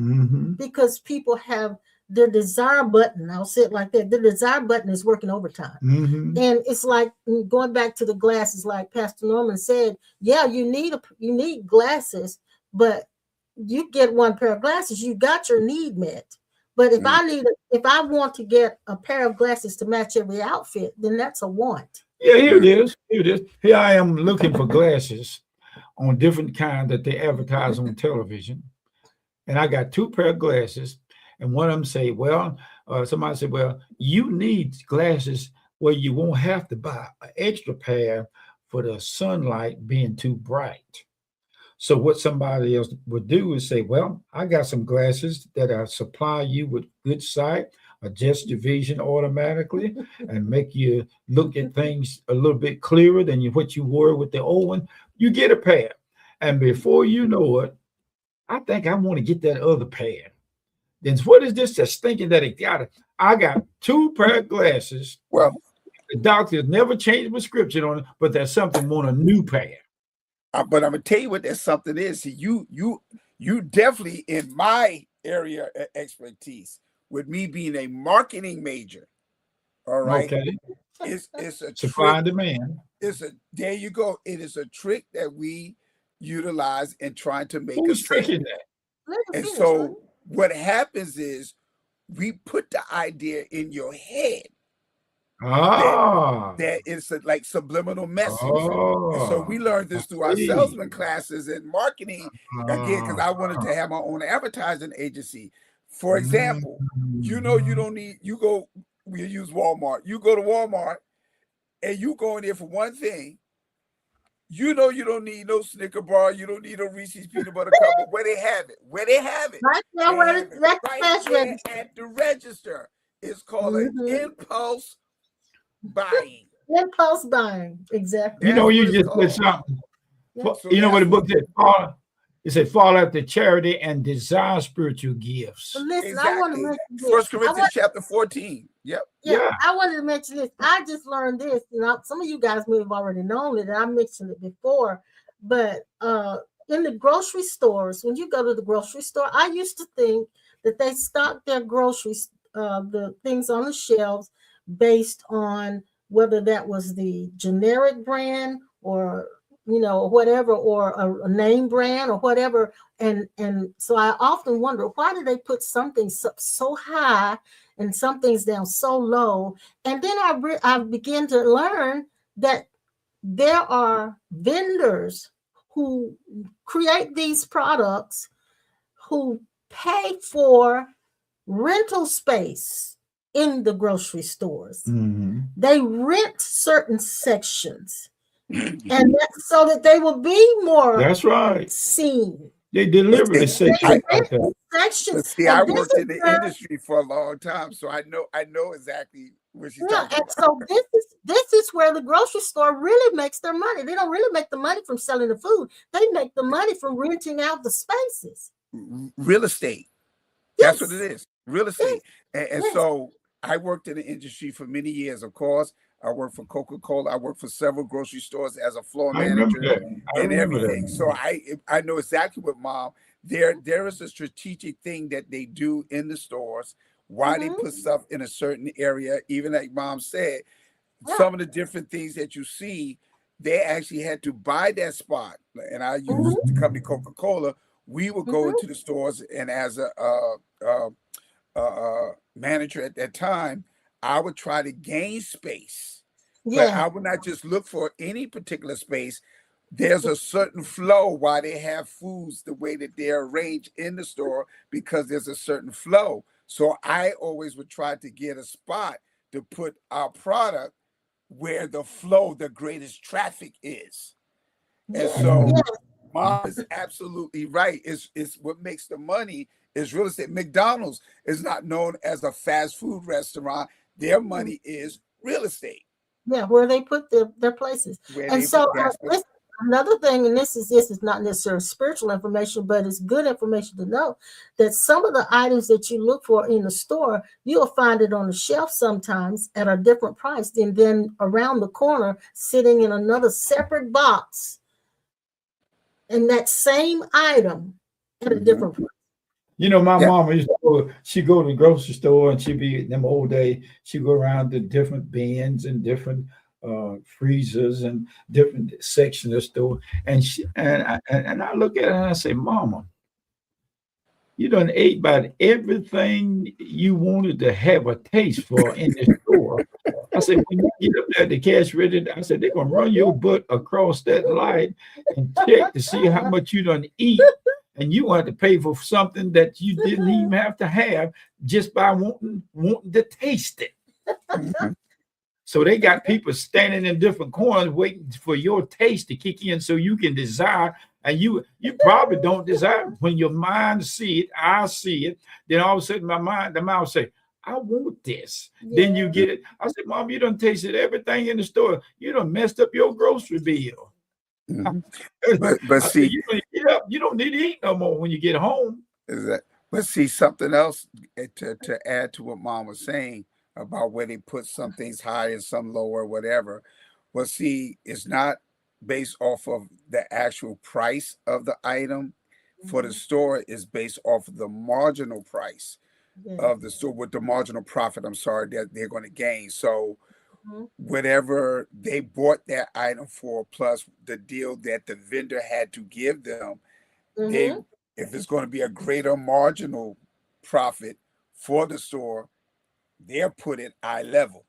because people have their desire button. I'll say it like that. The desire button is working overtime. And it's like going back to the glasses, like Pastor Norman said, yeah, you need glasses, but you get one pair of glasses, you got your need met. But if I want to get a pair of glasses to match every outfit, then that's a want. Yeah, here it is. Here I am looking for glasses on different kinds that they advertise on television. And I got 2 pair of glasses. And one of them say, well, somebody said, well, you need glasses where you won't have to buy an extra pair for the sunlight being too bright. So what somebody else would do is say, well, I got some glasses that I supply you with good sight, adjust your vision automatically, and make you look at things a little bit clearer than what you were with the old one. You get a pair. And before you know it, I think I want to get that other pair. Then what is this that's thinking that it got it? I got 2 pair of glasses. Well, the doctor never changed prescription on it, but there's something want a new pair. but I'm gonna tell you what that something is. See, you definitely in my area of expertise, with me being a marketing major. All right, Okay. it's a Supply and trick. demand. There you go. It is a trick that we utilize in trying to make Who's a sale. tricking that? Let me And finish, so honey. what happens is we put the idea in your head Ah. that it's like subliminal message. And so we Oh. learned this through our see. salesman classes and marketing again, because I wanted to Ah. have my own advertising agency. For example, you don't need, we use Walmart. You go to Walmart and you go in there for one thing. You don't need no Snicker bar. You don't need a Reese's peanut butter cup. But where they have it, Right there, they where have it's it right right cash there register. at the register. It's called an Mhm. impulse buying. Impulse buying. Exactly. You know, That's you what it's just said called. something. Yeah. So You know what the that's book said? It said, fall after charity and desire spiritual gifts. But listen, I want to Exactly. mention this. First I Corinthians want, chapter 14. Yep. Yeah. I wanted to mention this. I just learned this. You know, some of you guys may have already known it, and I mentioned it before. But in the grocery stores, when you go to the grocery store, I used to think that they stocked their groceries, the things on the shelves, based on whether that was the generic brand or whatever, or a name brand or whatever. And so I often wonder, why do they put something so high and some things down so low? And then I began to learn that there are vendors who create these products who pay for rental space in the grocery stores. Mhm. They rent certain sections, and that's so that they will be more That's right. seen. They deliberately It's- say They shit I- like that. rent sections. But see, I And this worked is in the where- industry for a long time, so I know exactly what she's Yeah, talking and about. so this is where the grocery store really makes their money. They don't really make the money from selling the food. They make the money from renting out the spaces. Real estate. That's what Yes. it is. Real estate. And Yes. so I worked in the industry for many years, of course. I worked for Coca-Cola. I worked for several grocery stores as a floor I remember manager that. and everything. So I know exactly what Mom. There is a strategic thing that they do in the stores, why they put stuff in a certain area. Even like Mom said, Yeah. some of the different things that you see, they actually had to buy that spot. And I use the company Coca-Cola. We would go into the stores, and as a manager at that time, I would try to gain space, but I Yeah. would not just look for any particular space. There's a certain flow why they have foods the way that they're arranged in the store, because there's a certain flow. So I always would try to get a spot to put our product where the flow, the greatest traffic is. And so Yeah. Mom is absolutely right. It's what makes the money is real estate. McDonald's is not known as a fast food restaurant. Their money is real estate. Yeah, where they put their places. Where And they so that's what- another thing, and this is not necessarily spiritual information, but it's good information to know that some of the items that you look for in the store, you'll find it on the shelf sometimes at a different price, and then around the corner, sitting in another separate box, and that same item at a different price. You know, my Yeah. mama used to go to the grocery store, and she'd be them old days. She'd go around to different bins and different freezers and different sections of the store. And I look at her and I say, Mama, you done ate about everything you wanted to have a taste for in the store. I said, when you get up there at the cash register, I said, they're gonna run your butt across that light and check to see how much you done eat. and you want to pay for something that you didn't even have to have just by wanting to taste it. Mhm. So they got people standing in different corners waiting for your taste to kick in so you can desire. And you probably don't desire it. When your mind see it, I see it. Then all of a sudden the mouth say, I want this. Then you get it. I said, Mom, you done tasted everything in the store. You done messed up your grocery bill. Mhm. I But said, see, you don't get up. You don't need to eat no more when you get home. is that but see something else to add to what Mom was saying about where they put some things high and some lower, whatever. Well, see, it's not based off of the actual price of the item for the store, is based off of the marginal price of the store with the marginal profit, I'm sorry, that they're going to gain. So Mhm. whatever they bought that item for, plus the deal that the vendor had to give them, they Mhm. if it's going to be a greater marginal profit for the store, they're put at eye level.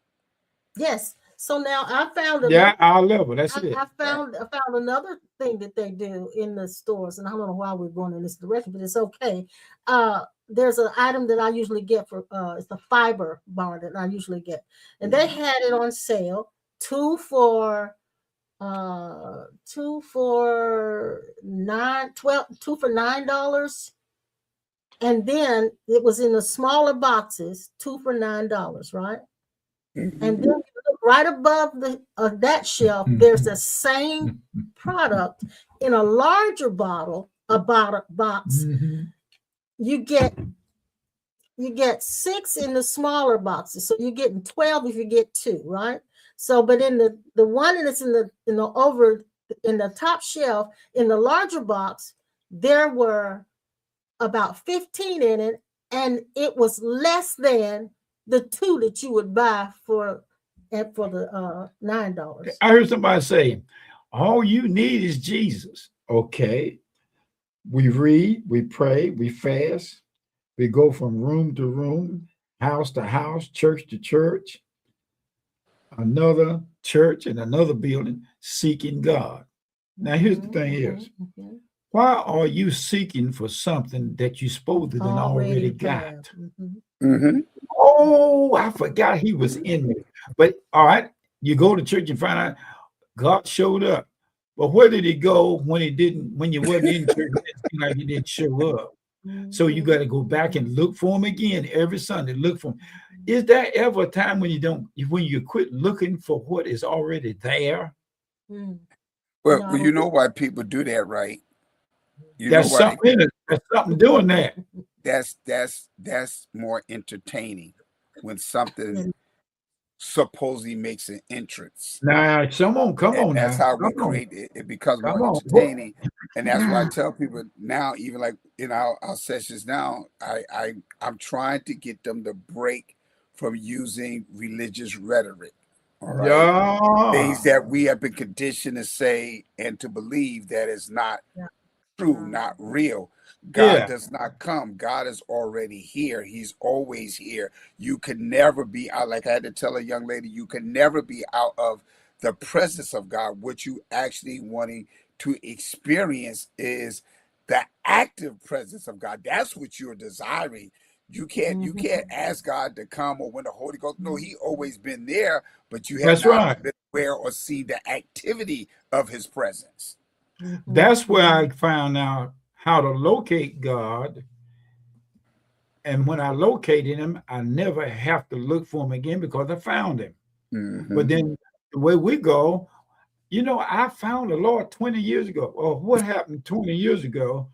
Yes. So now I found Yeah, another. our level. That's I, it. I found I found another thing that they do in the stores, and I don't know why we're going in this direction, but it's okay. There's an item that I usually get for it's the fiber bar that I usually get, and they had it on sale, two for two for $9, and then it was in the smaller boxes, two for $9, right? And then you look right above that shelf, there's the same product in a larger bottle, box. Mhm. You get 6 in the smaller boxes, so you're getting 12 if you get 2, right? So, but in the one that's in the top shelf in the larger box, there were about 15 in it, and it was less than the 2 that you would buy for the $9. I heard somebody say, all you need is Jesus. Okay. We read, we pray, we fast, we go from room to room, house to house, church to church, another church and another building, seeking God. Now, here's the thing is, why are you seeking for something that you're supposed to done already got? Mhm. Oh, I forgot he was in me. But all right, you go to church and find out God showed up. But where did he go when he didn't, when you wasn't in church? It didn't seem like he didn't show up. So you got to go back and look for him again every Sunday. Look for him. Is there ever a time when you quit looking for what is already there? Well, you know why people do that, right? You know There's why they something in it. There's something doing that. that's more entertaining when something supposedly makes an entrance. Now, come on That's now. how we Come on. create it. It becomes more Come on. entertaining, and that's why I tell people now, even like in our sessions now, I'm trying to get them to break from using religious rhetoric. All right, things Yeah. that we have been conditioned to say and to believe that is not true, not real. God Yeah. does not come. God is already here. He's always here. You can never be out. Like I had to tell a young lady, you can never be out of the presence of God. What you actually wanting to experience is the active presence of God. That's what you're desiring. You can't ask God to come or when the Holy Ghost. No, He always been there, but you have That's not right. been aware or seen the activity of His presence. That's where I found out how to locate God. And when I located him, I never have to look for him again because I found him. But then the way we go, I found the Lord 20 years ago. Well, what happened 20 years ago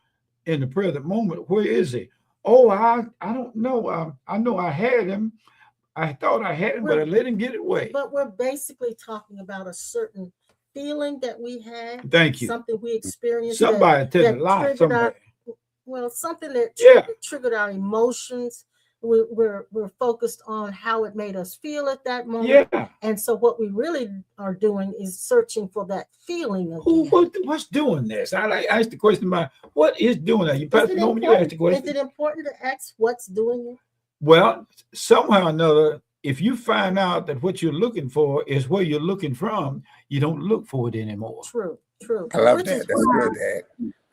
in the present moment? Where is he? Oh, I don't know. I know I had him. I thought I had him, but I let him get away. But we're basically talking about a certain feeling that we had. Thank you. Something we experienced. Somebody tell a lie somewhere. Something that triggered our emotions. We're focused on how it made us feel at that moment. Yeah. And so what we really are doing is searching for that feeling again. What's doing this? I asked the question about what is doing that. You Pastor Norman, you asked the question. Is it important to ask what's doing it? Well, somehow or another, if you find out that what you're looking for is where you're looking from, you don't look for it anymore. True. I love that. That's good, Dad.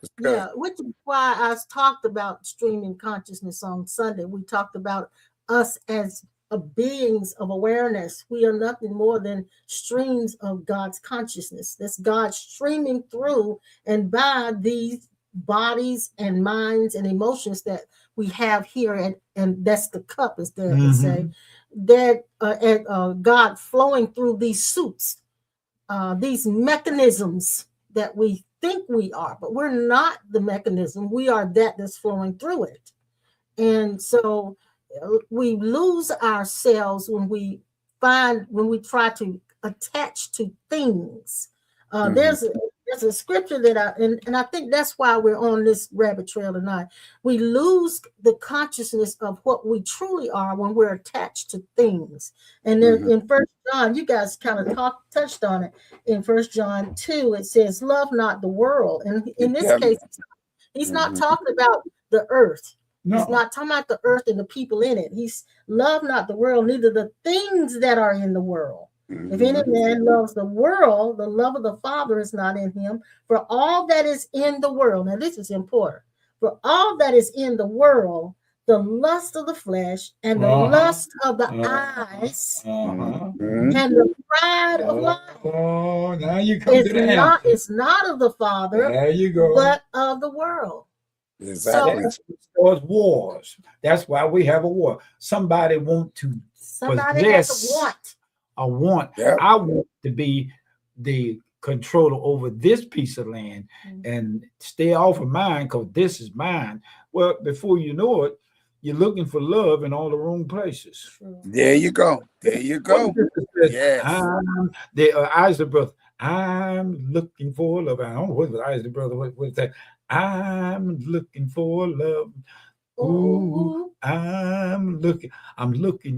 It's good. Yeah, which is why I talked about streaming consciousness on Sunday. We talked about us as beings of awareness. We are nothing more than streams of God's consciousness. That's God streaming through and by these bodies and minds and emotions that we have here, and that's the cup, as they say, that God flowing through these suits, these mechanisms that we think we are, but we're not the mechanism. We are that's flowing through it. And so we lose ourselves when we try to attach to things. There's a scripture that and I think that's why we're on this rabbit trail tonight. We lose the consciousness of what we truly are when we're attached to things. And then in First John, you guys kind of touched on it. In First John 2, it says, "Love not the world." And in this case, he's not talking about the earth. No. He's not talking about the earth and the people in it. He's love not the world, neither the things that are in the world. If any man loves the world, the love of the Father is not in him. For all that is in the world, now this is important. For all that is in the world, the lust of the flesh and the lust of the eyes and the pride of life. Oh, now you come to the answer. It's not of the Father, There you go. but of the world. Exactly. So it's wars. That's why we have a war. Somebody want to Somebody has a want. Yep. I want to be the controller over this piece of land and stay off of mine because this is mine. Well, before you know it, you're looking for love in all the wrong places. There you go. There you go. Yes. The Isaac brother, I'm looking for love. I don't know what was Isaac brother. What's that? I'm looking for love. Ooh, I'm looking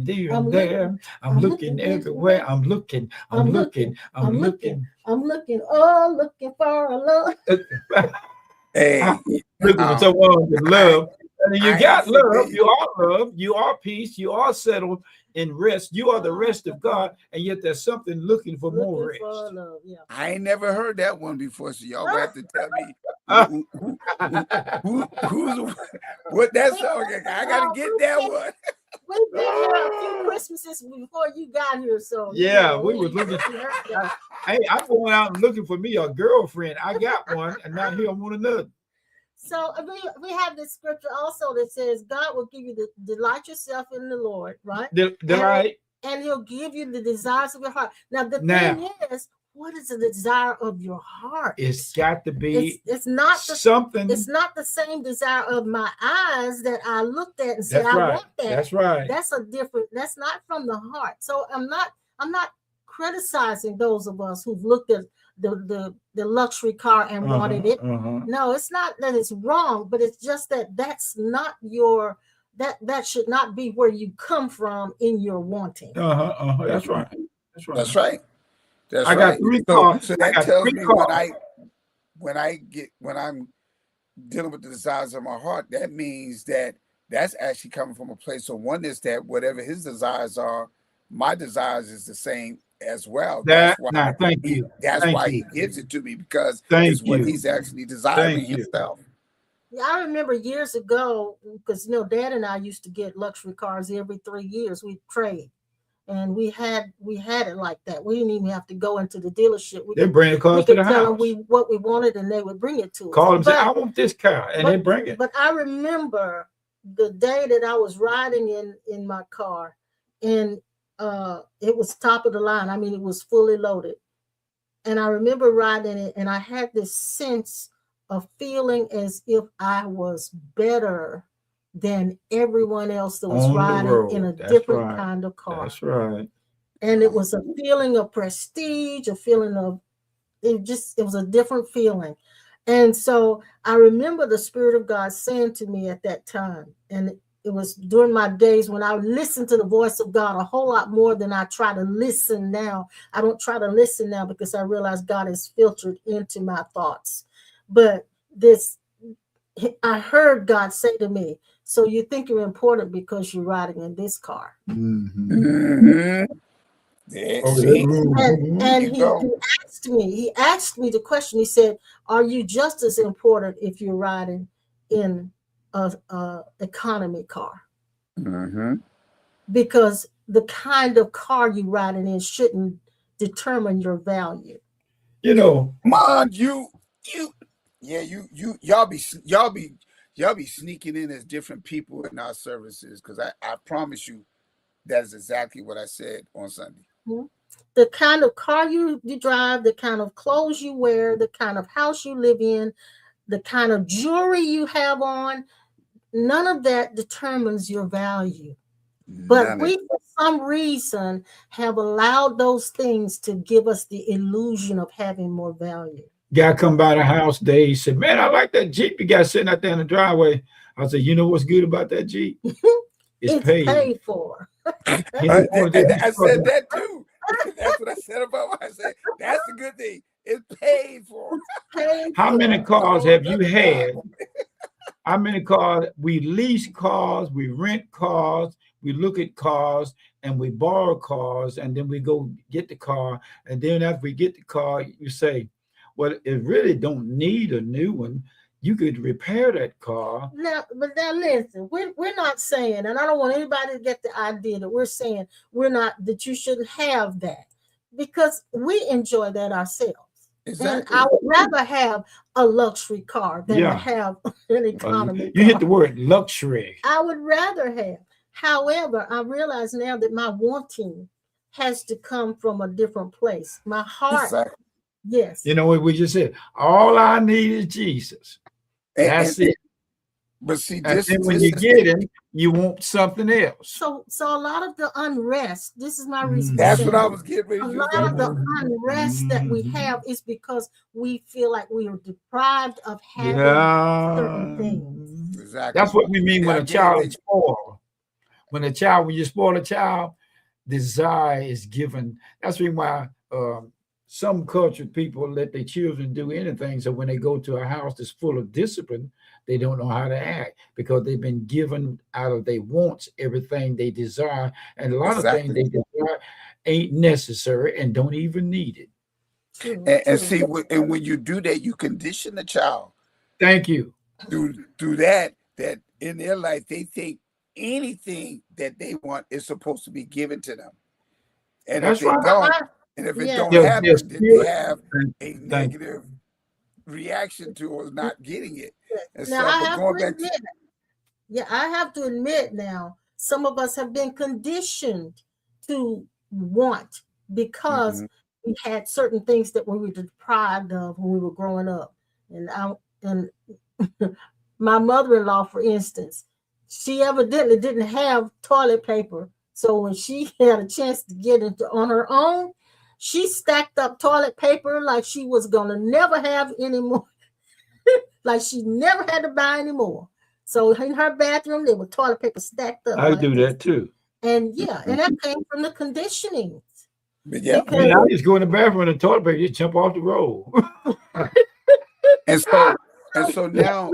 there and there. I'm looking everywhere. I'm looking. Oh, looking for a love. Hey, looking for someone to love. And you got love. You are love. You are peace. You are settled in rest. You are the rest of God, and yet there's something looking for more rest. Love, yeah. I ain't never heard that one before, so y'all have to tell me who's what that song is. I gotta get that one. We've been here a few Christmases before you got here, so yeah, we was looking. Hey, I'm going out and looking for me a girlfriend. I got one, and now here I want another. So we have this scripture also that says God will give you the delight yourself in the Lord, right? Delight. And he'll give you the desires of your heart. Now the thing is, what is the desire of your heart? It's got to be. It's not something. It's not the same desire of my eyes that I looked at and said, I want that. That's right. That's a different. That's not from the heart. So I'm not criticizing those of us who've looked at the luxury car and wanted it. No, it's not that it's wrong, but it's just that that's not your that should not be where you come from in your wanting. That's right. That's right. I got 3 cars. So that tells me when I'm dealing with the desires of my heart, that means that's actually coming from a place of oneness, that whatever his desires are, my desires is the same as well. That's why he gives it to me, because it's what he's actually desiring himself. Yeah, I remember years ago, because Dad and I used to get luxury cars every 3 years. We'd trade, and we had it like that. We didn't even have to go into the dealership. They bring the cars to the house. Tell them what we wanted, and they would bring it to us. Call them, say, I want this car, and they bring it. But I remember the day that I was riding in my car, and it was top of the line. I mean, it was fully loaded. And I remember riding it, and I had this sense of feeling as if I was better than everyone else that was riding in a different kind of car. That's right. And it was a feeling of prestige, a feeling of it was a different feeling. And so I remember the Spirit of God saying to me at that time, and it was during my days when I listened to the voice of God a whole lot more than I try to listen now. I don't try to listen now because I realize God is filtered into my thoughts. But I heard God say to me, so you think you're important because you're riding in this car. Yeah, Oh, see, And you he go. asked me the question. He said, "Are you just as important if you're riding in a economy car? Mm-hmm. Because the kind of car you riding in shouldn't determine your value." you know, Come on, you, yeah, y'all be sneaking in as different people in our services because I promise you that's exactly what I said on Sunday. Mhm. The kind of car you drive, the kind of clothes you wear, the kind of house you live in, the kind of jewelry you have on, none of that determines your value. But None of we, for some reason, have allowed those things to give us the illusion of having more value. guy come by the house today. He said, "Man, I like that Jeep you got sitting out there in the driveway." I said, "You know what's good about that Jeep? It's It's paid." paid for. He said, "Oh, I said that too. That's what I said about it. I said that's the good thing. It's paid for. Paid how many for. cars Oh, have you another had? God. How many cars? We lease cars, we rent cars, we look at cars, and we borrow cars, and then we go get the car. And then after we get the car, you say, well, it really don't need a new one. You could repair that car. Now, but now listen, we're not saying, and I don't want anybody to get the idea that we're saying we're not, that you shouldn't have that, because we enjoy that ourselves. And Exactly. I would rather have a luxury car than to Yeah. have an economy You hit the car. word luxury. I would rather have. However, I realize now that my wanting has to come from a different place. My heart, Exactly. yes. You know what we just said? All I need is Jesus. That's it. But see, And this then when this you is get him, you want something else. So a lot of the unrest, this is my reason for that's saying what I this. was getting ready A to lot say. of the unrest that we have is because we feel like we are deprived of having certain Yeah. things. Exactly. That's what we mean when I a get child it. is spoiled. When you spoil a child, desire is given. That's the reason why some cultured people let their children do anything. So when they go to a house that's full of discipline, they don't know how to act because they've been given out of their wants everything they desire. And a lot of things Exactly. they desire ain't necessary and don't even need it. True, And true. see, and when you do that, you condition the child Thank you. through that in their life they think anything that they want is supposed to be given to them, and if That's it right. don't, and if it Yeah. don't Their happen, then they spirit. have a Thank you. negative reaction to not getting it and Now stuff. I But have going to back to admit, yeah, I have to admit now, some of us have been conditioned to want because Mhm. we had certain things that we were deprived of when we were growing up. And my mother-in-law, for instance, she evidently didn't have toilet paper. So when she had a chance to get it on her own, she stacked up toilet paper like she was gonna never have any more, like she never had to buy any more. So in her bathroom, there was toilet paper stacked up I like do this. that too. And yeah, and that came from the conditioning. But yeah, I mean, I just go in the bathroom and the toilet paper, just jump off the roll. and so now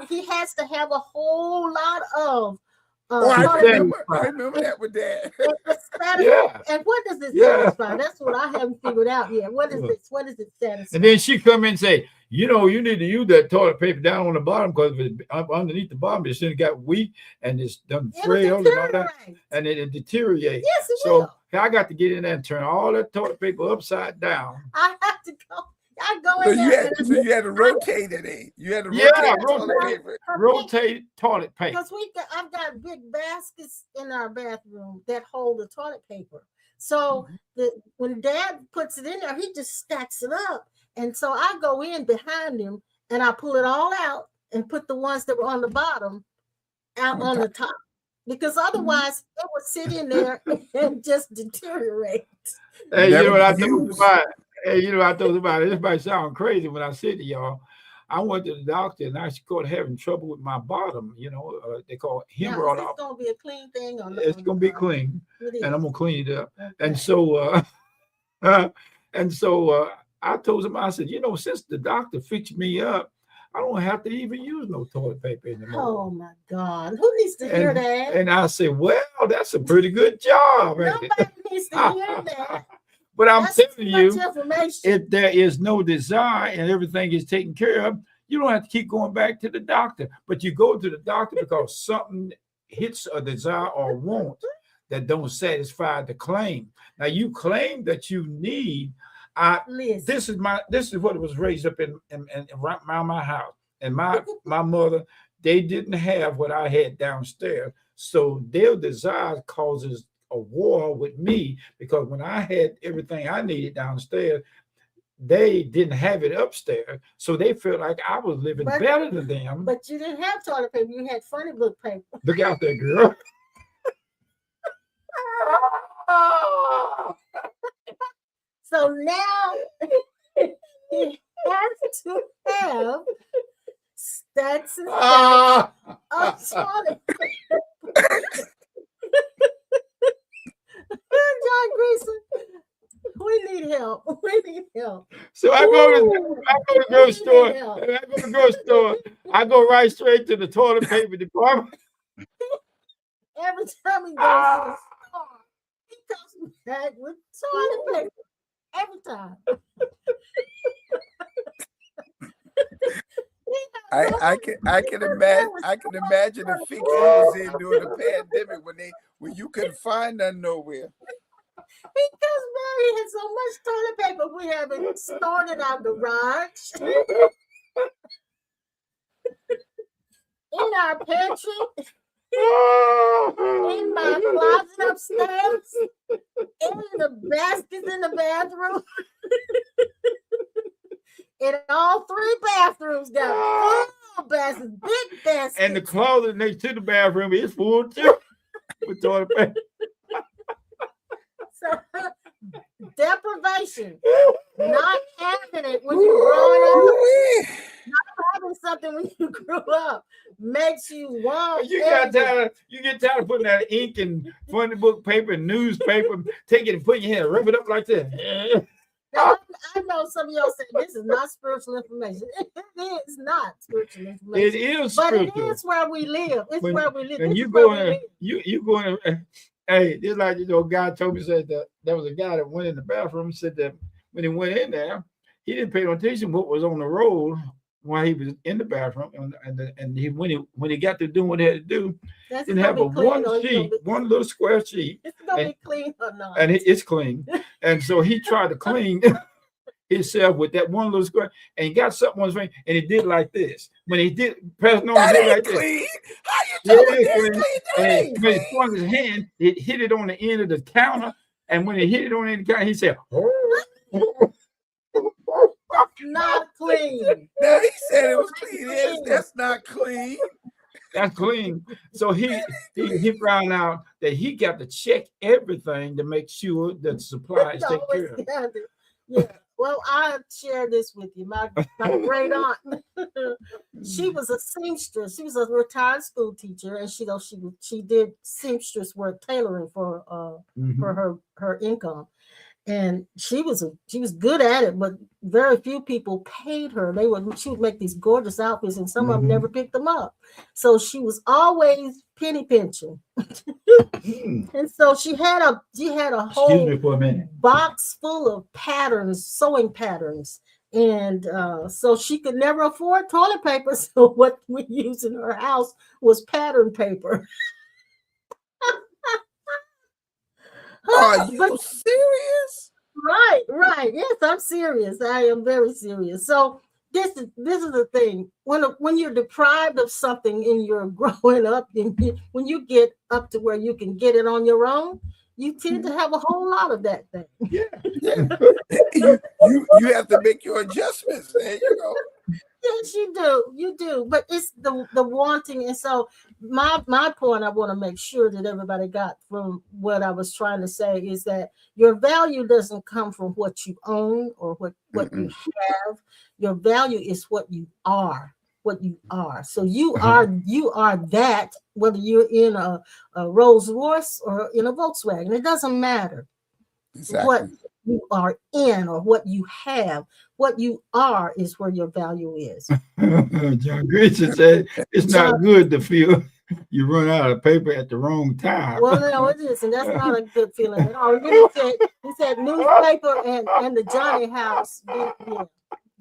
He has to have a whole lot of oh, I toilet paper. remember that with Dad. Yeah. And what does it Yeah. satisfy? That's what I haven't figured out yet. What is it? What does it satisfy? And then she come in and say, you know, you need to use that toilet paper down on the bottom because underneath the bottom, it's just got weak and it's done It'll frail and all that, deteriorate. and it deteriorates. Yes, it So will. I got to get in there and turn all that toilet paper upside down. I have to go. I go So in there. you had to rotate it. You had to Yeah, rotate the toilet paper. rotate toilet paper. Because I've got big baskets in our bathroom that hold the toilet paper. So when Dad puts it in there, he just stacks it up. And so I go in behind him and I pull it all out and put the ones that were on the bottom out on the top. Because otherwise it would sit in there and just deteriorate. Hey, you know what I told used. somebody? Hey, you know what I told somebody? This might sound crazy when I said to y'all. I went to the doctor and I started having trouble with my bottom. You know, they call Now, hemorrhoid. is this going to be a clean thing? Or It's gonna be clean, It is. and I'm gonna clean it up. Okay. And so, I told him, I said, you know, since the doctor fixed me up, I don't have to even use no toilet paper anymore. Oh my God. Who needs to hear that? And I said, well, that's a pretty good job. Right Nobody there. needs to hear that. But I'm That's telling too you, much information. if there is no desire and everything is taken care of, you don't have to keep going back to the doctor. But you go to the doctor because something hits a desire or want that don't satisfy the claim. Now you claim that you need. Listen. This is what was raised up in around my house. And my mother, they didn't have what I had downstairs. So their desire causes a war with me, because when I had everything I needed downstairs, they didn't have it upstairs. So they felt like I was living better than them. But you didn't have toilet paper. You had funny book paper. Look out there, girl. So now he has to have stacks and stacks of toilet paper. John Greason, we need help. We need help. So I go to the grocery store. And I go to the grocery store. I go right straight to the toilet paper department. Every time he goes to the store, he comes back with toilet paper. Every time. I can imagine the fix he was in during the pandemic when you couldn't find none nowhere. Because Mary had so much toilet paper, we have it stored in our garage, in our pantry, in my closet upstairs, in the baskets in the bathroom. In all 3 bathrooms, got full baskets, big baskets. And the closet next to the bathroom is full too with toilet paper. So, deprivation, not having it when you're growing up, not having something when you grew up, makes you want. You get tired of putting that ink and funny book paper and newspaper, take it and put in your hand, rub it up like that. Now, I know some of y'all say this is not spiritual information. It is not spiritual information. It is but spiritual. It is where we live. It's where we live. And you go in, you go in. Hey, it's like, guy told me, said that there was a guy that went in the bathroom, said that when he went in there, he didn't pay no attention to what was on the roll while he was in the bathroom, and he when he got to doing what he had to do, didn't have a one little square sheet. It's gonna be clean or not? And it's clean, and so he tried to clean himself with that one little square, and he got something on his finger, and he did like this. When he did pressing on, he did like clean. this. How you doing this clean? And when he swung his hand, it hit it on the end of the counter, and when he hit it on the end of the counter, he said, not clean. Now he said it was clean. That's not clean. That's clean. So he found out that he got to check everything to make sure that the supply is taken care of. Yeah. Well, I'll share this with you. My great aunt, she was a seamstress. She was a retired school teacher, and she did seamstress work, tailoring for her income. And she was good at it, but very few people paid her. She would make these gorgeous outfits, and some of them never picked them up. So she was always penny pinching. And so she had a whole box full of patterns, sewing patterns. And so she could never afford toilet paper. So what we used in her house was pattern paper. Are you serious? Right. Yes, I'm serious. I am very serious. So this is the thing. When you're deprived of something and you're growing up, when you get up to where you can get it on your own, you tend to have a whole lot of that thing. Yeah. you have to make your adjustments. There you go. Yes, you do. But it's the wanting. And so my point I want to make sure that everybody got from what I was trying to say is that your value doesn't come from what you own or what you have. Your value is what you are. So you are that, whether you're in a Rolls Royce or in a Volkswagen. It doesn't matter. Exactly. What you are in or what you have. What you are is where your value is. John Grisham said it's not good to feel You run out of paper at the wrong time. Well, no, it isn't. That's not a good feeling at all. Then he said newspaper and the Johnny House.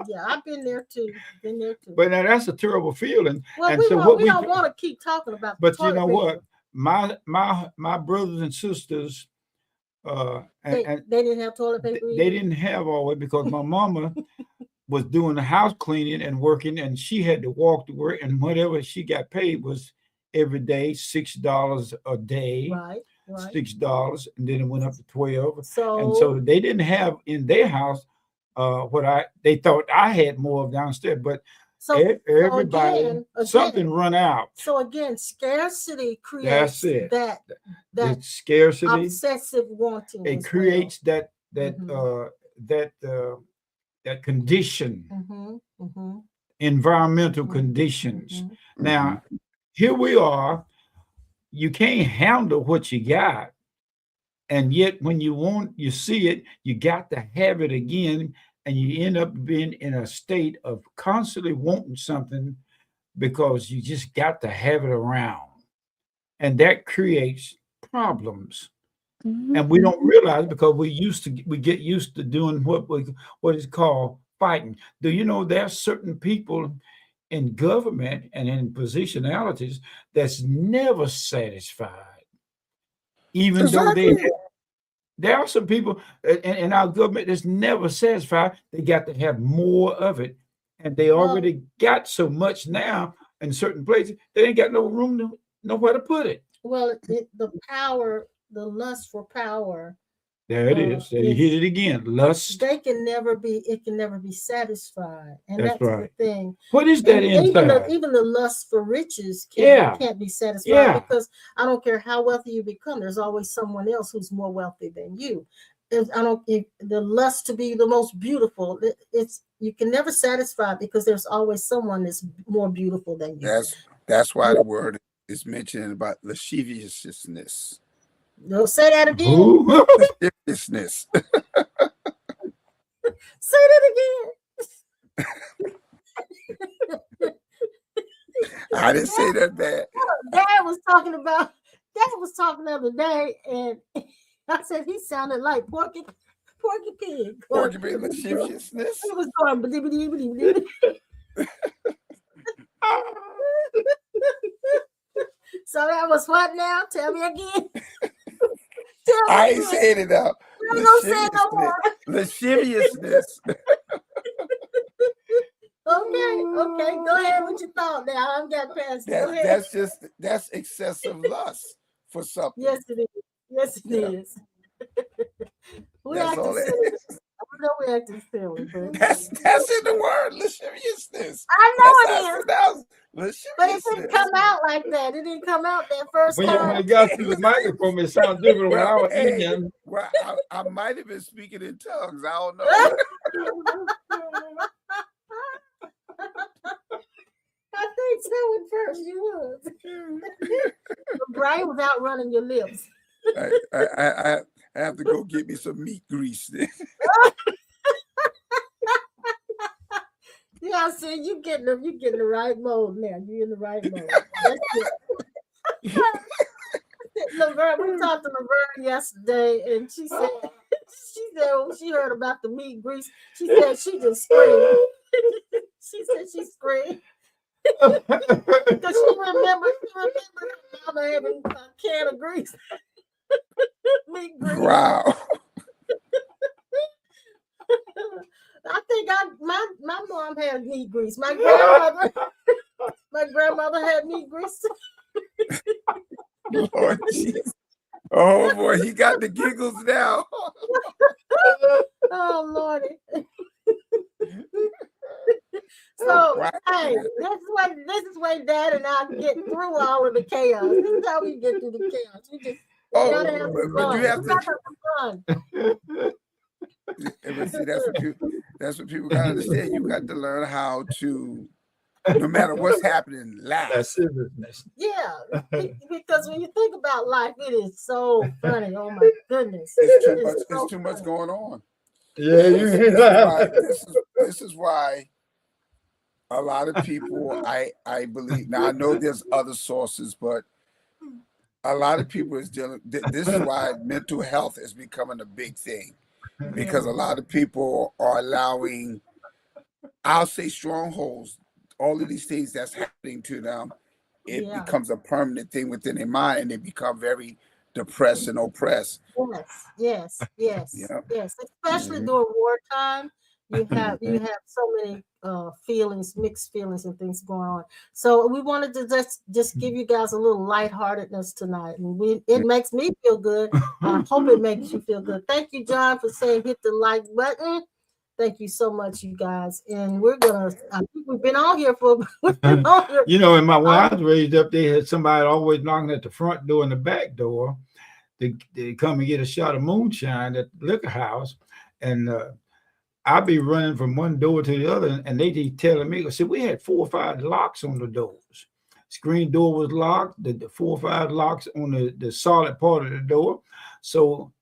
Yeah, I've been there too. Been there too. But now that's a terrible feeling. Well, and we so don't, what we don't want to keep talking about. But you toilet know paper. what? My brothers and sisters, They didn't have toilet paper. they didn't have all it because my mama was doing the house cleaning and working, and she had to walk to work, and whatever she got paid was every day $6 a day, Right. $6, and then it went up to 12. So, And so they didn't have in their house they thought I had more of downstairs, but everybody again, something run out. So again, scarcity creates That's it. that It's scarcity. obsessive wanting. It as creates well. that condition, environmental conditions. Now, here we are. You can't handle what you got, and yet when you see it, you got to have it again, and you end up being in a state of constantly wanting something because you just got to have it around, and that creates problems. And we don't realize because we get used to doing what is called fighting. Do you know there are certain people in government and in positionalities that's never satisfied, even though there are some people in our government that's never satisfied. They got to have more of it, and they already got so much now in certain places they ain't got no room to nowhere to put it. Well, the lust for power. There it is. You hit it again. Lust. It can never be satisfied. And that's right. the thing. What is that inside? Even the lust for riches can't be satisfied because I don't care how wealthy you become, there's always someone else who's more wealthy than you. The lust to be the most beautiful, you can never satisfy because there's always someone that's more beautiful than you. That's why the word is mentioned about lasciviousness. No, say that again. Lasciviousness. Say that again. I didn't say that bad. Dad was talking the other day, and I said he sounded like Porky Pig. Porky Pig lasciviousness. He was going biddy. So that was what now? Tell me again. I ain't saying it now. You don't say no more. Lasciviousness. Okay. Go ahead with your thought now. I've got past it. That's excessive lust for something. Yes, it is. Yes, it is. We acting silly. I know we acting silly, but that's in the word lasciviousness. I know it is. But it Lasciviousness. didn't come out like that. It didn't come out that first When time. it got to the microphone, it sounds different when I was eating. Well, I might have been speaking in tongues. I don't know. I think so at first you was. The brain was outrunning your lips. I have to go get me some meat grease. Yeah, see, you getting the right mode now. You're in the right mode. That's it. Laverne, we talked to Laverne yesterday, and she said when she heard about the meat grease, she said she just screamed. She said she screamed. Because she remembered her mama having a can of grease. Meat grease. Wow. I think my mom had meat grease. My grandmother had meat grease. Lord Jesus. Oh boy, he got the giggles now. Oh Lordy. So hey, this is why Dad and I get through all of the chaos. This is how we get through the chaos. We just gotta have some but fun. you have We to. gotta have some fun. But see, that's what people gotta understand. You got to learn how to, no matter what's happening, laugh. Lasciviousness. Yeah, because when you think about life, it is so funny. Oh my goodness, It's too much going on. Yeah, This is why a lot of people, I believe, now I know there's other sources, but a lot of people is dealing. This is why mental health is becoming a big thing, because a lot of people are allowing, I'll say, strongholds, all of these things that's happening to them. It Yeah. becomes a permanent thing within their mind, and they become very depressed and oppressed. Yes. Yeah. Especially Mhm. during wartime, you have so many feelings, mixed feelings, and things going on. So we wanted to just give you guys a little lightheartedness tonight, and it makes me feel good. I hope it makes you feel good. Thank you, John, for saying hit the like button. Thank you so much, you guys. And we're gonna. I think we've been on here for. We've been on here. You know, when I was raised up, they had somebody always knocking at the front door and the back door. They come and get a shot of moonshine at the liquor house, and I'd be running from one door to the other, and they be telling me, "See, we had 4 or 5 locks on the doors. Screen door was locked. The 4 or 5 locks on the solid part of the door. So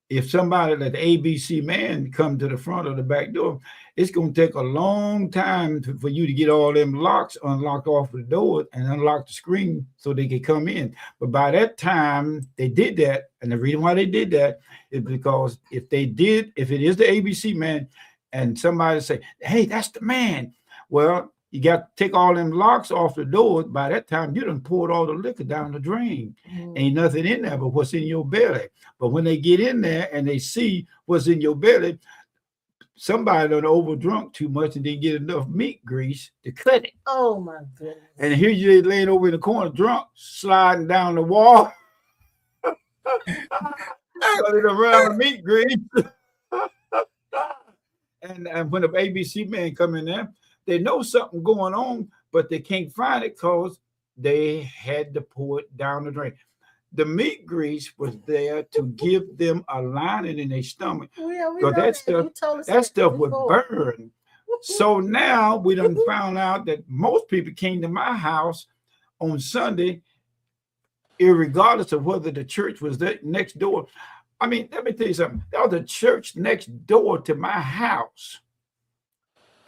if somebody like the ABC man come to the front or the back door, it's going to take a long time for you to get all them locks unlocked off the door and unlock the screen so they can come in. But by that time they did that, and the reason why they did that is because if it is the ABC man, and somebody say, "Hey, that's the man," well, you got to take all them locks off the door. By that time, you done poured all the liquor down the drain. Ain't nothing in there but what's in your belly. But when they get in there and they see what's in your belly, somebody done overdrunk too much and didn't get enough meat grease to cut it. Oh my goodness. And here you laying over in the corner drunk, sliding down the wall. Around meat grease. And when the ABC man come in there, they know something going on, but they can't find it because they had to pour it down the drain. The meat grease was there to give them a lining in their stomach. Because that stuff would burn. So now we done found out that most people came to my house on Sunday, irregardless of whether the church was there next door. I mean, let me tell you something. There was a church next door to my house.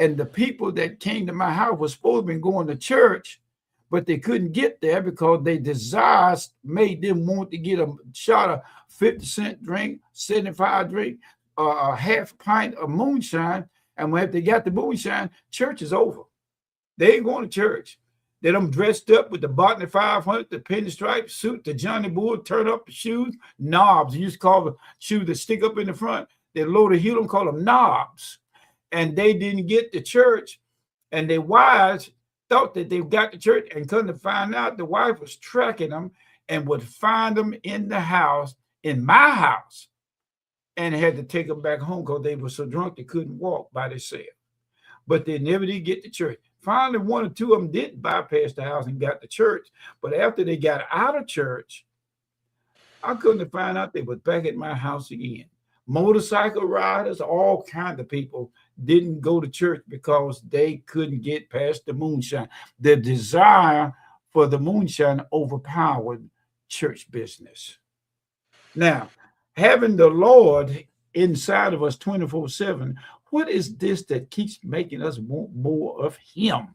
And the people that came to my house were supposed to be going to church, but they couldn't get there because their desires made them want to get a shot of 50-cent drink, 75 drink, a half pint of moonshine. And when they got the moonshine, church is over. They ain't going to church. They done dressed up with the Botany 500, the pinstripe suit, the Johnny Bull, turn up the shoes, knobs. You used to call the shoes that stick up in the front. They lower the heel and call them knobs. And they didn't get to church, and their wives thought that they got to church, and couldn't find out the wife was tracking them and would find them in the house, in my house, and had to take them back home because they were so drunk they couldn't walk by themselves. But they never did get to church. Finally, 1 or 2 of them did bypass the house and got to church. But after they got out of church, I couldn't find out they was back at my house again. Motorcycle riders, all kinds of people didn't go to church because they couldn't get past the moonshine. The desire for the moonshine overpowered church business. Now, having the Lord inside of us 24/7, what is this that keeps making us want more of him?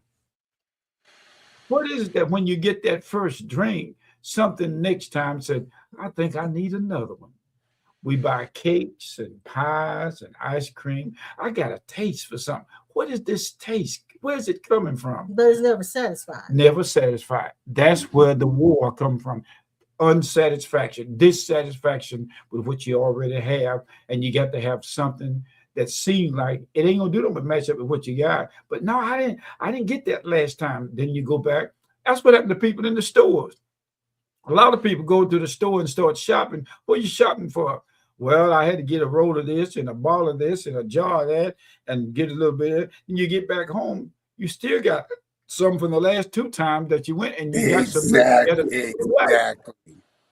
What is it that when you get that first drink, something next time said, "I think I need another one"? We buy cakes and pies and ice cream. I got a taste for something. What is this taste? Where is it coming from? But it's never satisfied. Never satisfied. That's where the war comes from. Unsatisfaction, dissatisfaction with what you already have. And you got to have something that seems like it ain't gonna do nothing but match up with what you got. But no, I didn't get that last time. Then you go back. That's what happened to people in the stores. A lot of people go to the store and start shopping. What are you shopping for? Well, I had to get a roll of this and a ball of this and a jar of that and get a little bit of it. And you get back home, you still got some from the last 2 times that you went, and you got some.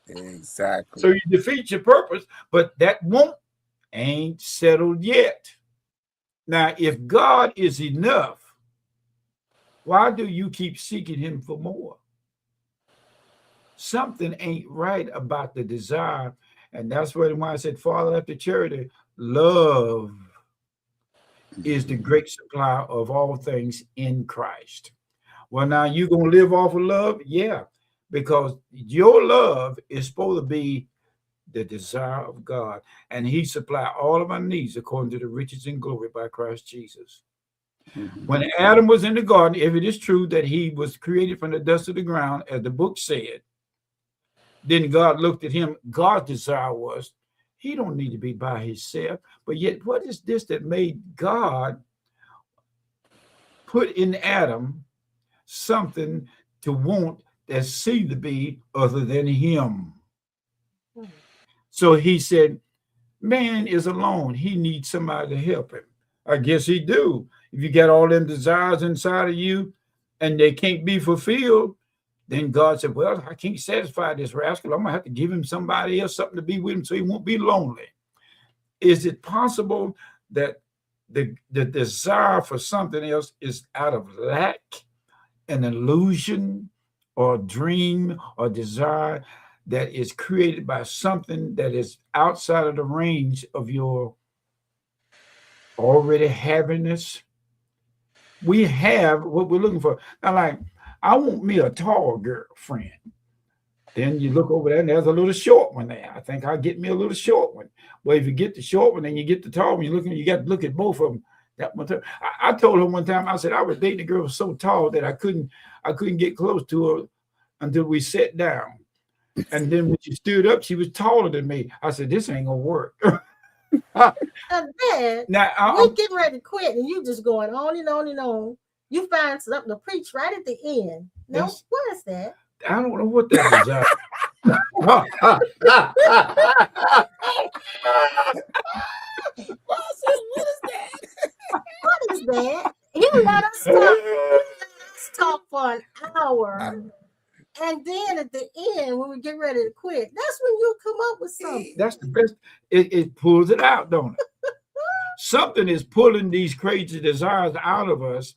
Exactly. So you defeat your purpose, but that ain't settled yet. Now, if God is enough, why do you keep seeking him for more? Something ain't right about the desire. And that's why I said, Father, after charity, love is the great supply of all things in Christ. Well, now you're going to live off of love? Yeah, because your love is supposed to be the desire of God, and he supplied all of our needs according to the riches and glory by Christ Jesus. When Adam was in the garden, if it is true that he was created from the dust of the ground, as the book said, then God looked at him. God's desire was, he don't need to be by himself. But yet, what is this that made God put in Adam something to want that seemed to be other than him? So he said, man is alone. He needs somebody to help him. I guess he do. If you got all them desires inside of you and they can't be fulfilled, then God said, well, I can't satisfy this rascal. I'm going to have to give him somebody else, something to be with him so he won't be lonely. Is it possible that the desire for something else is out of lack, an illusion, or dream, or desire that is created by something that is outside of the range of your already havingness? We have what we're looking for. Now, like, I want me a tall girlfriend. Then you look over there and there's a little short one there. I think I'll get me a little short one. Well, if you get the short one and you get the tall one, you got to look at both of them. That one time. I told her one time, I said I was dating a girl who was so tall that I couldn't get close to her until we sat down. And then when she stood up, she was taller than me. I said, this ain't gonna work. And then Now we're getting ready to quit, and you just going on and on and on. You find something to preach right at the end. No, Yes. what is that? I don't know what that desire. What is that? You let us talk for an hour. And then at the end, when we get ready to quit, that's when you come up with something. That's the best. It pulls it out, don't it? Something is pulling these crazy desires out of us,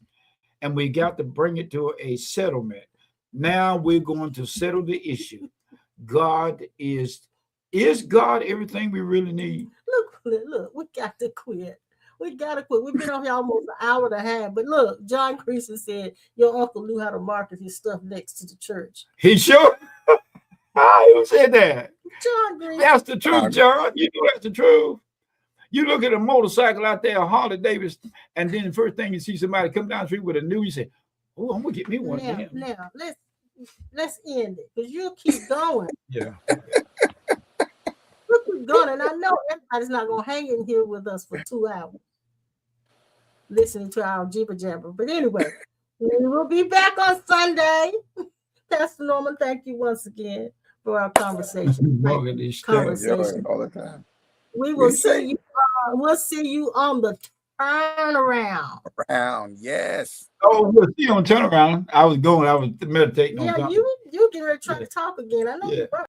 and we got to bring it to a settlement. Now we're going to settle the issue. God is God everything we really need? Look, we got to quit. We got to quit. We've been on here almost an hour and a half. But look, John Creason said your uncle knew how to market his stuff next to the church. He sure? Who said that? John Creason. That's the truth, John. You know that's the truth. You look at a motorcycle out there, a Harley Davidson, and then the first thing you see somebody come down the street with a new, you say, oh, I'm going to get me one of them. Now, let's end it, because you'll keep going. Yeah. We'll keep going, and I know everybody's not going to hang in here with us for 2 hours listening to our jibber jabber. But anyway, we will be back on Sunday. Pastor Norman, thank you once again for our conversation. Conversation all the time. We will see you. We'll see you on the turnaround. Yes. Oh, we'll see you on turnaround. I was meditating on something. You getting ready to try to talk again. I know you're right.